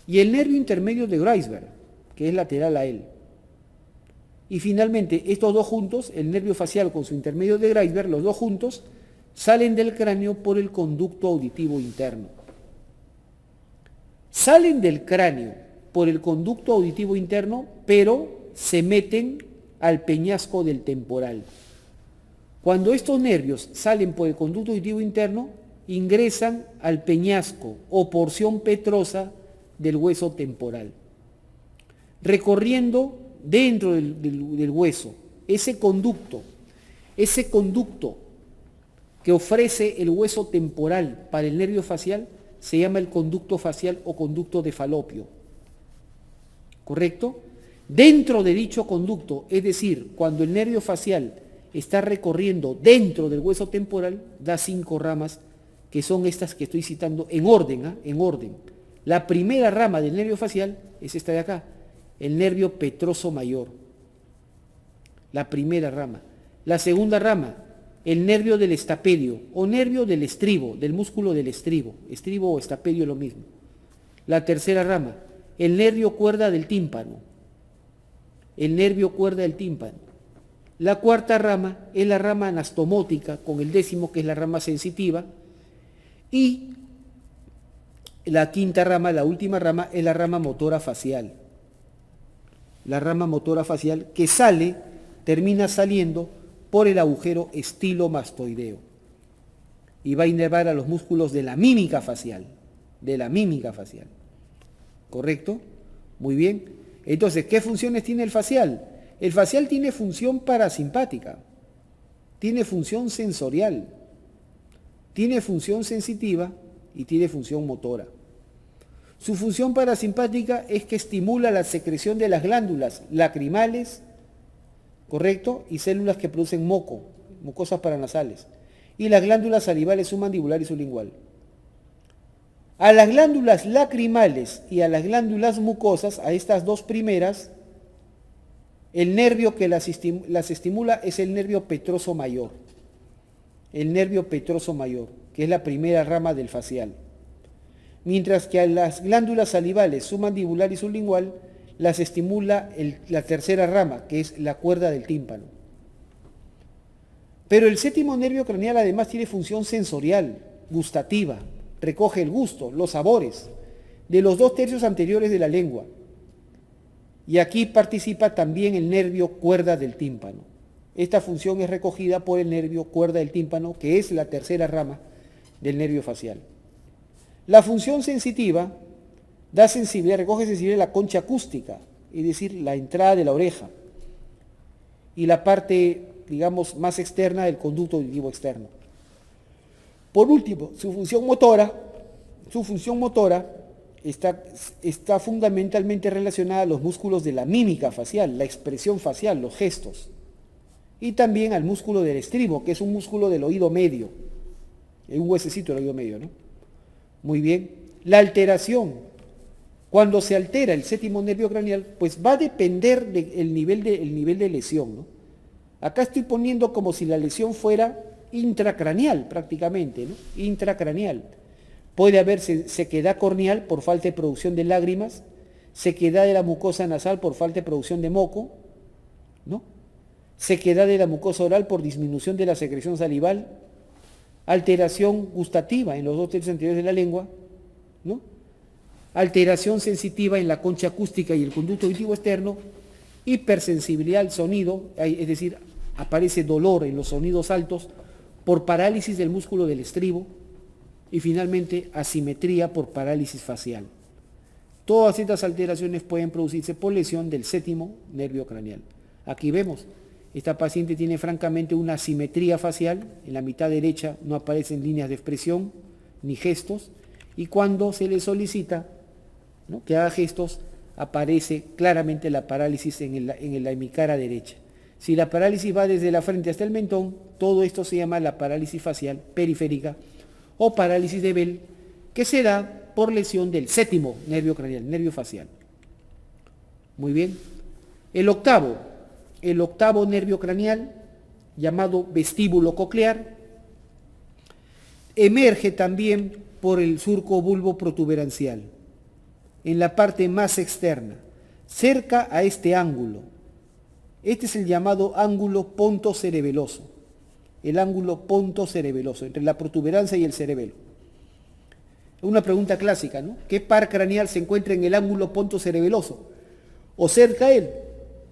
y el nervio intermedio de Greisberg, que es lateral a él. Y finalmente, estos dos juntos, el nervio facial con su intermedio de Greisberg, los dos juntos, salen del cráneo por el conducto auditivo interno. Salen del cráneo por el conducto auditivo interno, pero se meten al peñasco del temporal. Cuando estos nervios salen por el conducto auditivo interno, ingresan al peñasco o porción petrosa del hueso temporal, recorriendo dentro del hueso ese conducto que ofrece el hueso temporal para el nervio facial, se llama el conducto facial o conducto de Falopio, ¿correcto? Dentro de dicho conducto, es decir, cuando el nervio facial está recorriendo dentro del hueso temporal, da 5 ramas, que son estas que estoy citando en orden, en orden. La primera rama del nervio facial es esta de acá, el nervio petroso mayor. La primera rama. La segunda rama, el nervio del estapedio o nervio del estribo, del músculo del estribo. Estribo o estapedio es lo mismo. La tercera rama, el nervio cuerda del tímpano. La cuarta rama es la rama anastomótica, con el décimo, que es la rama sensitiva. Y la quinta rama, la última rama, es la rama motora facial. La rama motora facial que termina saliendo por el agujero estilomastoideo. Y va a inervar a los músculos de la mímica facial. ¿Correcto? Muy bien. Entonces, ¿qué funciones tiene el facial? El facial tiene función parasimpática, tiene función sensorial, tiene función sensitiva y tiene función motora. Su función parasimpática es que estimula la secreción de las glándulas lacrimales, ¿correcto? Y células que producen moco, mucosas paranasales, y las glándulas salivales submandibular y sublingual. A las glándulas lacrimales y a las glándulas mucosas, a estas dos primeras, el nervio que las estimula es el nervio petroso mayor. Que es la primera rama del facial. Mientras que a las glándulas salivales submandibular y sublingual las estimula la tercera rama, que es la cuerda del tímpano. Pero el séptimo nervio craneal además tiene función sensorial, gustativa, recoge el gusto, los sabores, de los 2/3 anteriores de la lengua. Y aquí participa también el nervio cuerda del tímpano. Esta función es recogida por el nervio cuerda del tímpano, que es la tercera rama del nervio facial. La función sensitiva da sensibilidad, recoge sensibilidad a la concha acústica, es decir, la entrada de la oreja y la parte, digamos, más externa del conducto auditivo externo. Por último, su función motora está fundamentalmente relacionada a los músculos de la mímica facial, la expresión facial, los gestos, y también al músculo del estribo, que es un músculo del oído medio, un huesecito del oído medio, ¿no? Muy bien. La alteración, cuando se altera el séptimo nervio craneal, pues va a depender del nivel de lesión, ¿no? Acá estoy poniendo como si la lesión fuera intracraneal prácticamente, ¿no? Intracraneal. Puede haber sequedad corneal por falta de producción de lágrimas, sequedad de la mucosa nasal por falta de producción de moco, ¿no? Sequedad de la mucosa oral por disminución de la secreción salival, alteración gustativa en los 2 tercios anteriores de la lengua, ¿no? Alteración sensitiva en la concha acústica y el conducto auditivo externo, hipersensibilidad al sonido, es decir, aparece dolor en los sonidos altos por parálisis del músculo del estribo, y finalmente asimetría por parálisis facial. Todas estas alteraciones pueden producirse por lesión del séptimo nervio craneal. Aquí vemos, esta paciente tiene francamente una asimetría facial, en la mitad derecha no aparecen líneas de expresión ni gestos, y cuando se le solicita, ¿no?, que haga gestos, aparece claramente la parálisis en la hemicara derecha. Si la parálisis va desde la frente hasta el mentón, todo esto se llama la parálisis facial periférica o parálisis de Bell, que se da por lesión del séptimo nervio craneal, nervio facial. Muy bien. El octavo nervio craneal, llamado vestíbulo coclear, emerge también por el surco bulbo protuberancial, en la parte más externa, cerca a este ángulo. Este es el llamado ángulo pontocerebeloso. El ángulo pontocerebeloso, entre la protuberancia y el cerebelo. Una pregunta clásica, ¿no? ¿Qué par craneal se encuentra en el ángulo pontocerebeloso? O cerca a él,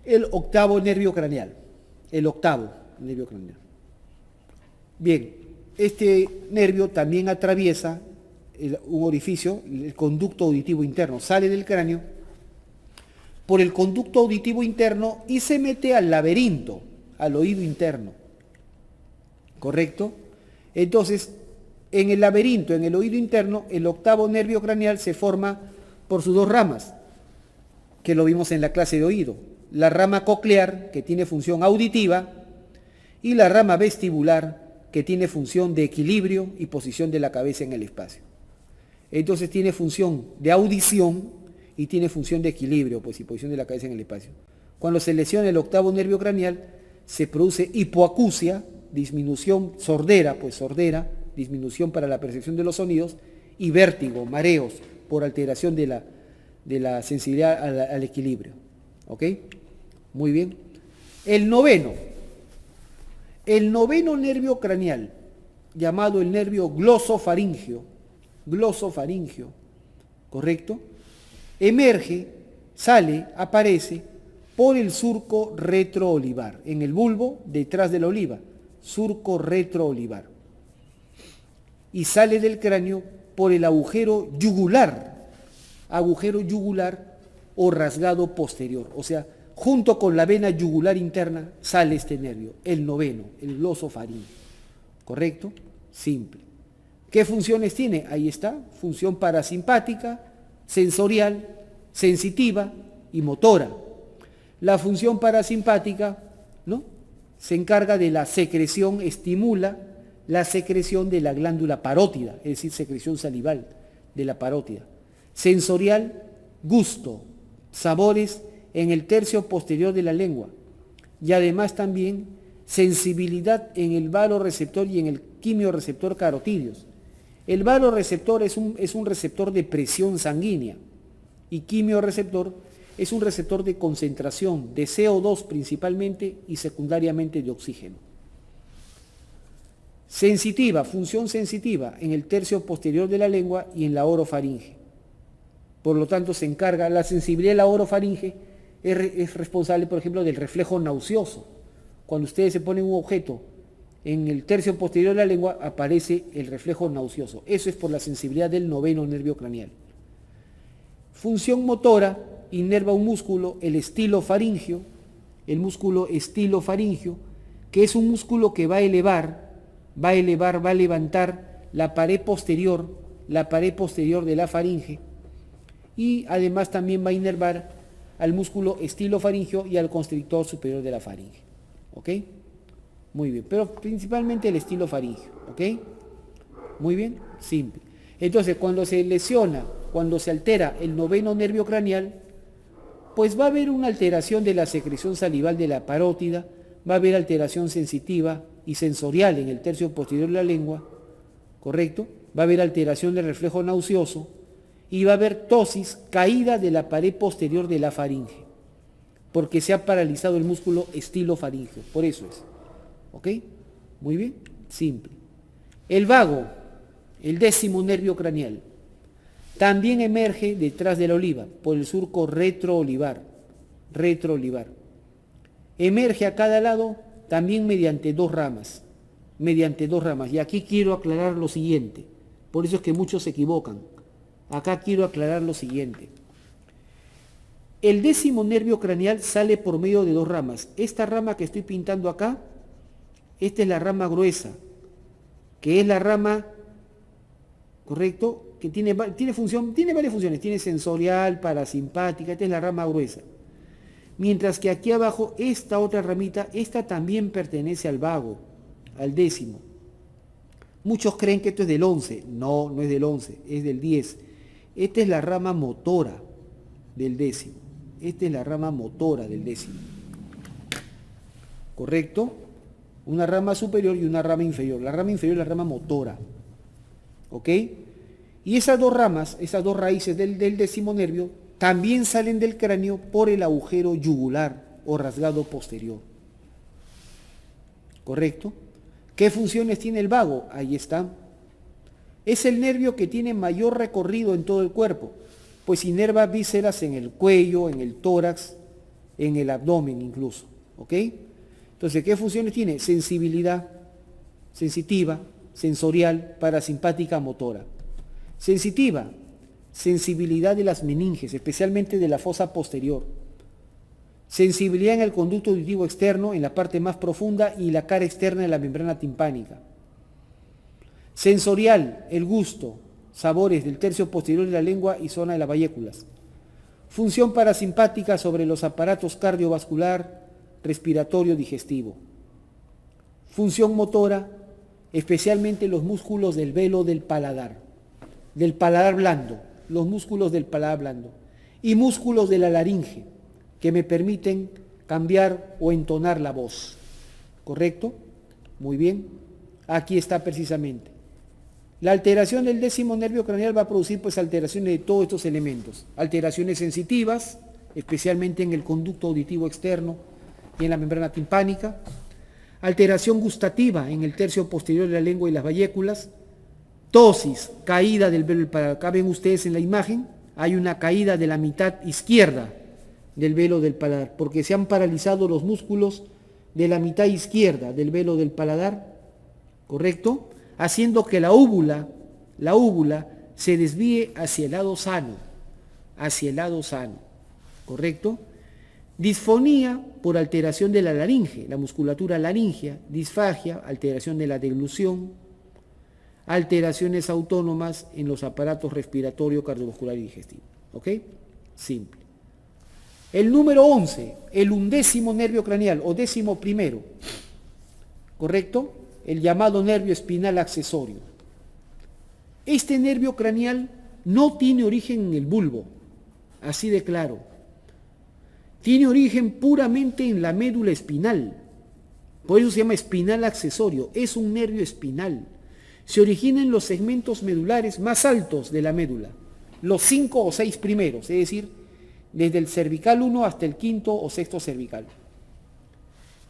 el octavo nervio craneal. El octavo nervio craneal. Bien, este nervio también atraviesa un orificio, el conducto auditivo interno. Sale del cráneo por el conducto auditivo interno y se mete al laberinto, al oído interno. ¿Correcto? Entonces, en el laberinto, en el oído interno, el octavo nervio craneal se forma por sus 2 ramas, que lo vimos en la clase de oído. La rama coclear, que tiene función auditiva, y la rama vestibular, que tiene función de equilibrio y posición de la cabeza en el espacio. Entonces tiene función de audición y tiene función de equilibrio, pues, y posición de la cabeza en el espacio. Cuando se lesiona el octavo nervio craneal, se produce hipoacusia, disminución, sordera, disminución para la percepción de los sonidos, y vértigo, mareos, por alteración de la sensibilidad al equilibrio. ¿Ok? Muy bien. El noveno nervio craneal, llamado el nervio glosofaringeo, ¿correcto? Emerge, aparece por el surco retroolivar, en el bulbo detrás de la oliva, surco retroolivar, y sale del cráneo por el agujero yugular o rasgado posterior, o sea, junto con la vena yugular interna sale este nervio, el noveno, el glosofaringeo, ¿correcto? Simple. ¿Qué funciones tiene? Ahí está, función parasimpática, sensorial, sensitiva y motora. La función parasimpática, ¿no?, se encarga de la secreción, estimula la secreción de la glándula parótida, es decir, secreción salival de la parótida. Sensorial, gusto, sabores en el tercio posterior de la lengua, y además también sensibilidad en el valoreceptor y en el quimioreceptor carotídeos. El valoreceptor es un receptor de presión sanguínea, y quimioreceptor es un receptor de concentración de CO2 principalmente y secundariamente de oxígeno. Sensitiva, función sensitiva en el tercio posterior de la lengua y en la orofaringe. Por lo tanto, se encarga, la sensibilidad de la orofaringe es responsable, por ejemplo, del reflejo nauseoso cuando ustedes se ponen un objeto en el tercio posterior de la lengua, aparece el reflejo nauseoso. Eso es por la sensibilidad del noveno nervio craneal. Función motora, inerva un músculo, el estilofaringio, el músculo estilofaringio, que es un músculo que va a levantar la pared posterior de la faringe, y además también va a inervar al músculo estilofaringio y al constrictor superior de la faringe. ¿Ok? Muy bien, pero principalmente el estilofaringio. ¿Ok? Muy bien, simple. Entonces, cuando se lesiona, cuando se altera el noveno nervio craneal, pues va a haber una alteración de la secreción salival de la parótida, va a haber alteración sensitiva y sensorial en el tercio posterior de la lengua, ¿correcto? Va a haber alteración del reflejo nauseoso y va a haber ptosis, caída de la pared posterior de la faringe, porque se ha paralizado el músculo estilofaringio, por eso es. ¿Ok? Muy bien, simple. El vago, el décimo nervio craneal, también emerge detrás de la oliva, por el surco retroolivar. Emerge a cada lado también mediante dos ramas. Y aquí quiero aclarar lo siguiente, por eso es que muchos se equivocan. Acá quiero aclarar lo siguiente. El décimo nervio craneal sale por medio de dos ramas. Esta rama que estoy pintando acá, esta es la rama gruesa, que es la rama, ¿correcto?, que tiene varias funciones, tiene sensorial, parasimpática, esta es la rama gruesa. Mientras que aquí abajo, esta otra ramita, esta también pertenece al vago, al décimo. Muchos creen que esto es del 11, no es del 11, es del 10. Esta es la rama motora del décimo, ¿correcto? Una rama superior y una rama inferior. La rama inferior es la rama motora, ¿ok? Y esas dos ramas, esas dos raíces del décimo nervio, también salen del cráneo por el agujero yugular o rasgado posterior. ¿Correcto? ¿Qué funciones tiene el vago? Ahí está. Es el nervio que tiene mayor recorrido en todo el cuerpo, pues inerva vísceras en el cuello, en el tórax, en el abdomen incluso. ¿Ok? Entonces, ¿qué funciones tiene? Sensibilidad, sensitiva, sensorial, parasimpática, motora. Sensitiva, sensibilidad de las meninges, especialmente de la fosa posterior. Sensibilidad en el conducto auditivo externo, en la parte más profunda y la cara externa de la membrana timpánica. Sensorial, el gusto, sabores del tercio posterior de la lengua y zona de las bayéculas. Función parasimpática sobre los aparatos cardiovascular, respiratorio, digestivo. Función motora, especialmente los músculos del velo del paladar blando, los músculos del paladar blando y músculos de la laringe que me permiten cambiar o entonar la voz. ¿Correcto? Muy bien. Aquí está precisamente. La alteración del décimo nervio craneal va a producir pues alteraciones de todos estos elementos. Alteraciones sensitivas, especialmente en el conducto auditivo externo y en la membrana timpánica. Alteración gustativa en el tercio posterior de la lengua y las bayéculas. Ptosis, caída del velo del paladar. Acá ven ustedes en la imagen, hay una caída de la mitad izquierda del velo del paladar, porque se han paralizado los músculos de la mitad izquierda del velo del paladar, ¿correcto? Haciendo que la úvula se desvíe hacia el lado sano, ¿correcto? Disfonía por alteración de la laringe, la musculatura laringea, disfagia, alteración de la deglución, alteraciones autónomas en los aparatos respiratorio, cardiovascular y digestivo. ¿Ok? Simple. El número 11, el undécimo nervio craneal o décimo primero, ¿correcto? El llamado nervio espinal accesorio. Este nervio craneal no tiene origen en el bulbo, así de claro. Tiene origen puramente en la médula espinal. Por eso se llama espinal accesorio. Es un nervio espinal. Se origina en los segmentos medulares más altos de la médula, los 5 o 6 primeros, es decir, desde el cervical 1 hasta el quinto o sexto cervical.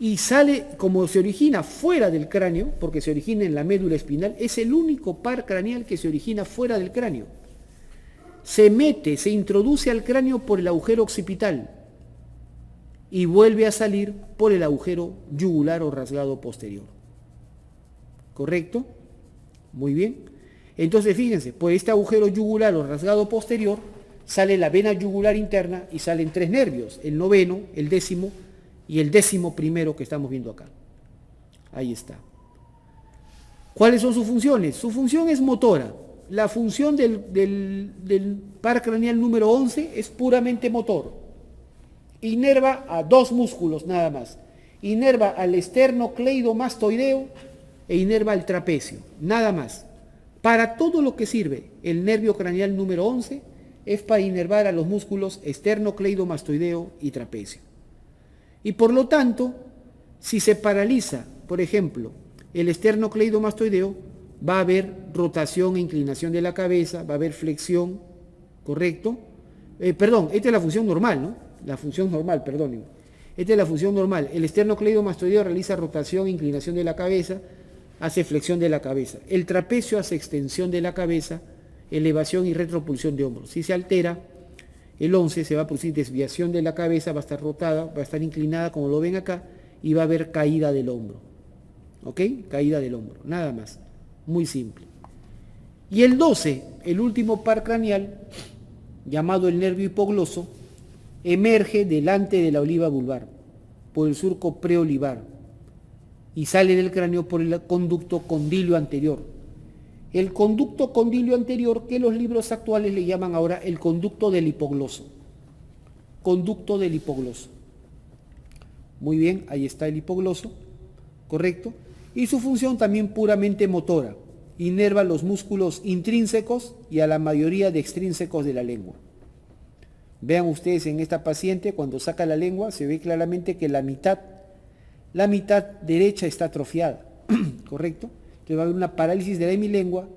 Y sale, como se origina fuera del cráneo, porque se origina en la médula espinal, es el único par craneal que se origina fuera del cráneo. Se introduce al cráneo por el agujero occipital y vuelve a salir por el agujero yugular o rasgado posterior. ¿Correcto? Muy bien. Entonces fíjense, por este agujero yugular o rasgado posterior sale la vena yugular interna y salen 3 nervios, el noveno, el décimo y el 11º que estamos viendo acá. Ahí está. ¿Cuáles son sus funciones? Su función es motora. La función del par craneal número 11 es puramente motor. Inerva a 2 músculos nada más. Inerva al esternocleidomastoideo e inerva al trapecio, nada más. Para todo lo que sirve el nervio craneal número 11 es para inervar a los músculos esternocleidomastoideo y trapecio. Y por lo tanto, si se paraliza, por ejemplo, el esternocleidomastoideo, va a haber rotación e inclinación de la cabeza, va a haber flexión, ¿correcto? Esta es la función normal, ¿no? La función normal, perdónenme. Esta es la función normal. El esternocleidomastoideo realiza rotación e inclinación de la cabeza, hace flexión de la cabeza. El trapecio hace extensión de la cabeza, elevación y retropulsión de hombros. Si se altera, el 11 se va a producir desviación de la cabeza, va a estar rotada, va a estar inclinada, como lo ven acá, y va a haber caída del hombro. ¿Ok? Caída del hombro, nada más. Muy simple. Y el 12, el último par craneal, llamado el nervio hipogloso, emerge delante de la oliva vulvar, por el surco preolivar, y sale del cráneo por el conducto condilio anterior. El conducto condilio anterior, que los libros actuales le llaman ahora el conducto del hipogloso. Conducto del hipogloso. Muy bien, ahí está el hipogloso, ¿correcto? Y su función también puramente motora. Inerva los músculos intrínsecos y a la mayoría de extrínsecos de la lengua. Vean ustedes en esta paciente, cuando saca la lengua, se ve claramente que la mitad derecha está atrofiada, ¿correcto? Entonces va a haber una parálisis de la hemilengua,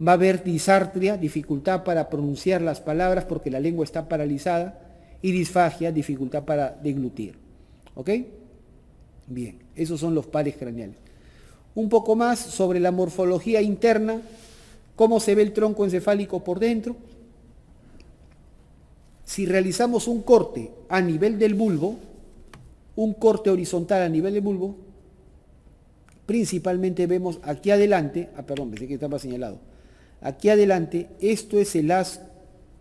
va a haber disartria, dificultad para pronunciar las palabras porque la lengua está paralizada, y disfagia, dificultad para deglutir. ¿Ok? Bien, esos son los pares craneales. Un poco más sobre la morfología interna, cómo se ve el tronco encefálico por dentro. Si realizamos un corte a nivel del bulbo, un corte horizontal a nivel del bulbo, principalmente vemos aquí adelante, pensé que estaba señalado, aquí adelante, esto es el haz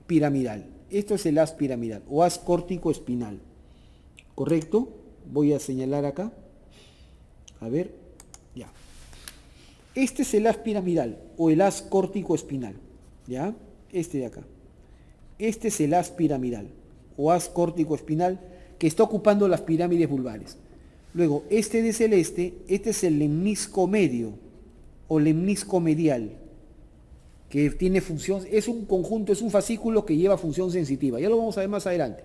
piramidal, o haz córtico espinal, ¿correcto? Voy a señalar acá, a ver, ya. Este es el haz piramidal, o el haz córtico espinal, ¿ya? Este de acá. Este es el haz piramidal, o haz córtico espinal, que está ocupando las pirámides vulvares. Luego, este de celeste, este es el lemnisco medio, o lemnisco medial, que tiene función, es un conjunto, es un fascículo que lleva función sensitiva. Ya lo vamos a ver más adelante.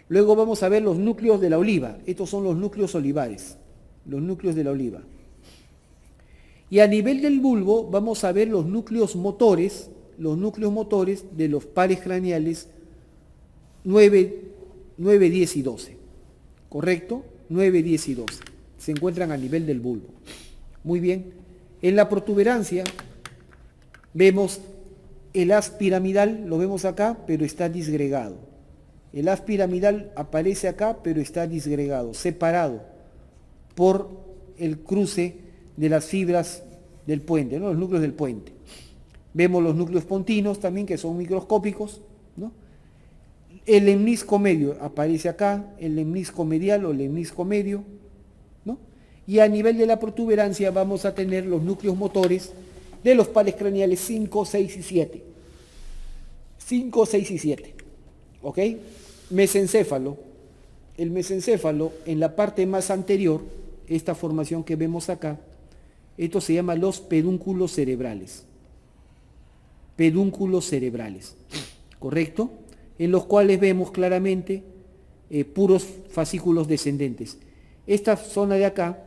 Luego vamos a ver los núcleos de la oliva. Estos son los núcleos olivares, los núcleos de la oliva. Y a nivel del bulbo vamos a ver los núcleos motores de los pares craneales 9, 10 y 12. ¿Correcto? 9, 10 y 12. Se encuentran a nivel del bulbo. Muy bien. En la protuberancia vemos el haz piramidal, lo vemos acá, pero está disgregado. El haz piramidal aparece acá, pero está disgregado, separado por el cruce de las fibras del puente, ¿no? Los núcleos del puente. Vemos los núcleos pontinos también, que son microscópicos, ¿no? El lemnisco medio aparece acá, el lemnisco medial o lemnisco medio, ¿no? Y a nivel de la protuberancia vamos a tener los núcleos motores de los pares craneales 5, 6 y 7. 5, 6 y 7. ¿Ok? Mesencéfalo. El mesencéfalo, en la parte más anterior, esta formación que vemos acá, esto se llama los pedúnculos cerebrales. Pedúnculos cerebrales. ¿Correcto? En los cuales vemos claramente puros fascículos descendentes. Esta zona de acá,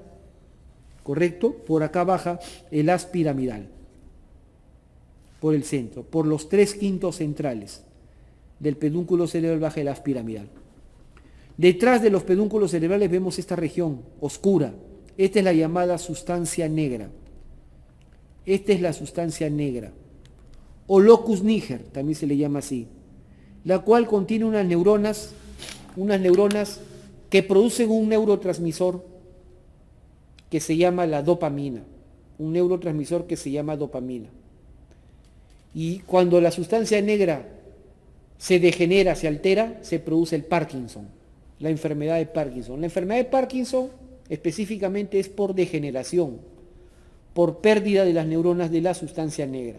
¿correcto? Por acá baja el haz piramidal, por el centro, por los 3/5 centrales del pedúnculo cerebral baja el haz piramidal. Detrás de los pedúnculos cerebrales vemos esta región oscura. Esta es la llamada sustancia negra. Esta es la sustancia negra, o locus niger, también se le llama así, la cual contiene unas neuronas unas neuronas que producen un neurotransmisor que se llama la dopamina, un neurotransmisor que se llama dopamina. Y cuando la sustancia negra se degenera, se altera, se produce el Parkinson, la enfermedad de Parkinson. La enfermedad de Parkinson específicamente es por degeneración, por pérdida de las neuronas de la sustancia negra.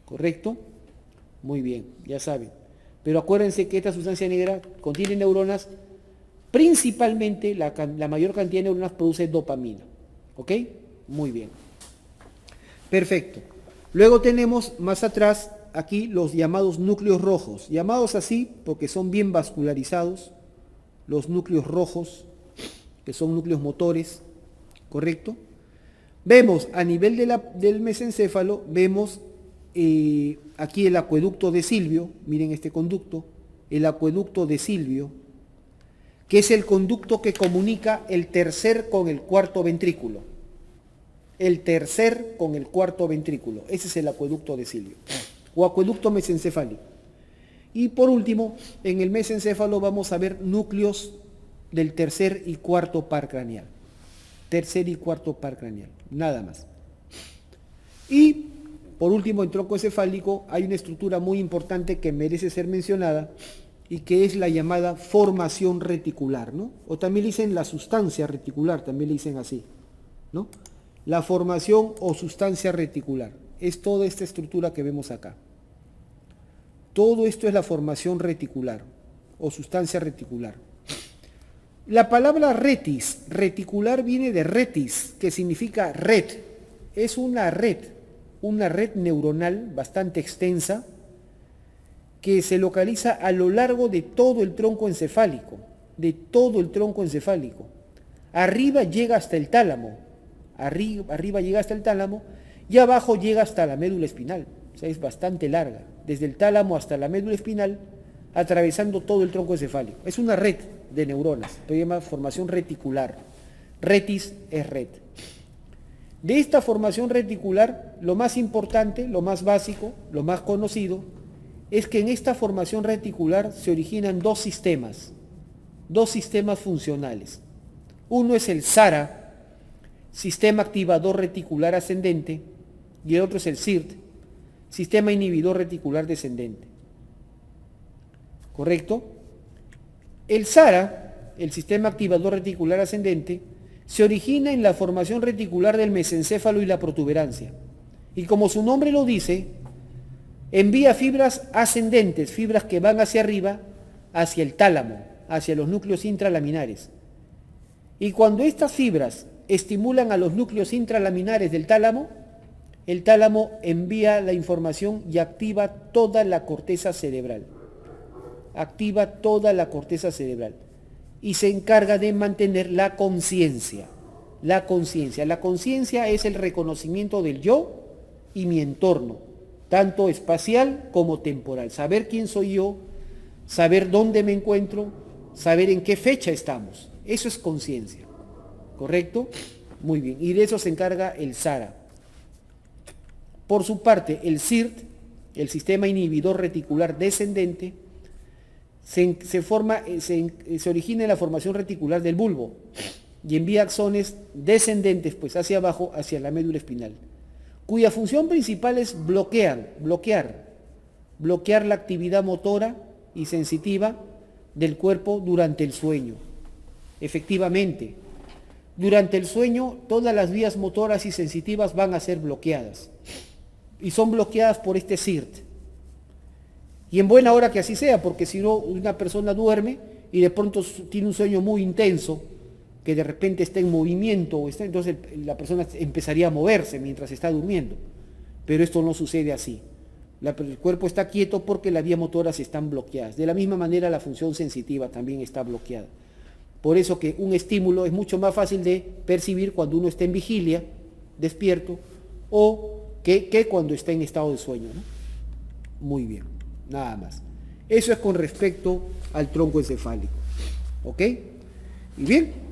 ¿Correcto? Muy bien, ya saben. Pero acuérdense que esta sustancia negra contiene neuronas, principalmente la mayor cantidad de neuronas produce dopamina. ¿Ok? Muy bien. Perfecto. Luego tenemos más atrás aquí los llamados núcleos rojos, llamados así porque son bien vascularizados, los núcleos rojos, que son núcleos motores, ¿correcto? Vemos a nivel del mesencéfalo, vemos aquí el acueducto de Silvio, miren este conducto, el acueducto de Silvio, que es el conducto que comunica el tercer con el cuarto ventrículo. El tercer con el cuarto ventrículo, ese es el acueducto de Silvio, o acueducto mesencefálico. Y por último, en el mesencéfalo vamos a ver núcleos del tercer y cuarto par craneal. Tercer y cuarto par craneal, nada más. Y por último, en tronco encefálico hay una estructura muy importante que merece ser mencionada y que es la llamada formación reticular, ¿no? O también le dicen la sustancia reticular, también le dicen así, ¿no? La formación o sustancia reticular es toda esta estructura que vemos acá. Todo esto es la formación reticular o sustancia reticular. La palabra reticular viene de retis, que significa red. Es una red neuronal bastante extensa que se localiza a lo largo de todo el tronco encefálico, Arriba llega hasta el tálamo, arriba llega hasta el tálamo y abajo llega hasta la médula espinal. O sea, es bastante larga, desde el tálamo hasta la médula espinal, atravesando todo el tronco encefálico. Es una red de neuronas, se llama formación reticular. Retis es red. De esta formación reticular, lo más importante, lo más básico, lo más conocido, es que en esta formación reticular se originan dos sistemas funcionales. Uno es el SARA, sistema activador reticular ascendente, y el otro es el SIRT, sistema inhibidor reticular descendente. ¿Correcto? El SARA, el sistema activador reticular ascendente, se origina en la formación reticular del mesencéfalo y la protuberancia. Y como su nombre lo dice, envía fibras ascendentes, fibras que van hacia arriba, hacia el tálamo, hacia los núcleos intralaminares. Y cuando estas fibras estimulan a los núcleos intralaminares del tálamo, el tálamo envía la información y activa toda la corteza cerebral. Y se encarga de mantener la conciencia. La conciencia es el reconocimiento del yo y mi entorno, tanto espacial como temporal. Saber quién soy yo, saber dónde me encuentro, saber en qué fecha estamos. Eso es conciencia. ¿Correcto? Muy bien. Y de eso se encarga el SARA. Por su parte, el SIRT, el sistema inhibidor reticular descendente, se origina en la formación reticular del bulbo y envía axones descendentes pues hacia abajo, hacia la médula espinal, cuya función principal es bloquear la actividad motora y sensitiva del cuerpo durante el sueño. Efectivamente, durante el sueño todas las vías motoras y sensitivas van a ser bloqueadas y son bloqueadas por este SIRT. Y en buena hora que así sea, porque si no, una persona duerme y de pronto tiene un sueño muy intenso, que de repente está en movimiento, entonces la persona empezaría a moverse mientras está durmiendo. Pero esto no sucede así. El cuerpo está quieto porque las vías motoras están bloqueadas. De la misma manera la función sensitiva también está bloqueada. Por eso que un estímulo es mucho más fácil de percibir cuando uno está en vigilia, despierto, o que cuando está en estado de sueño, ¿no? Muy bien, nada más. Eso es con respecto al tronco encefálico. ¿Ok? Y bien.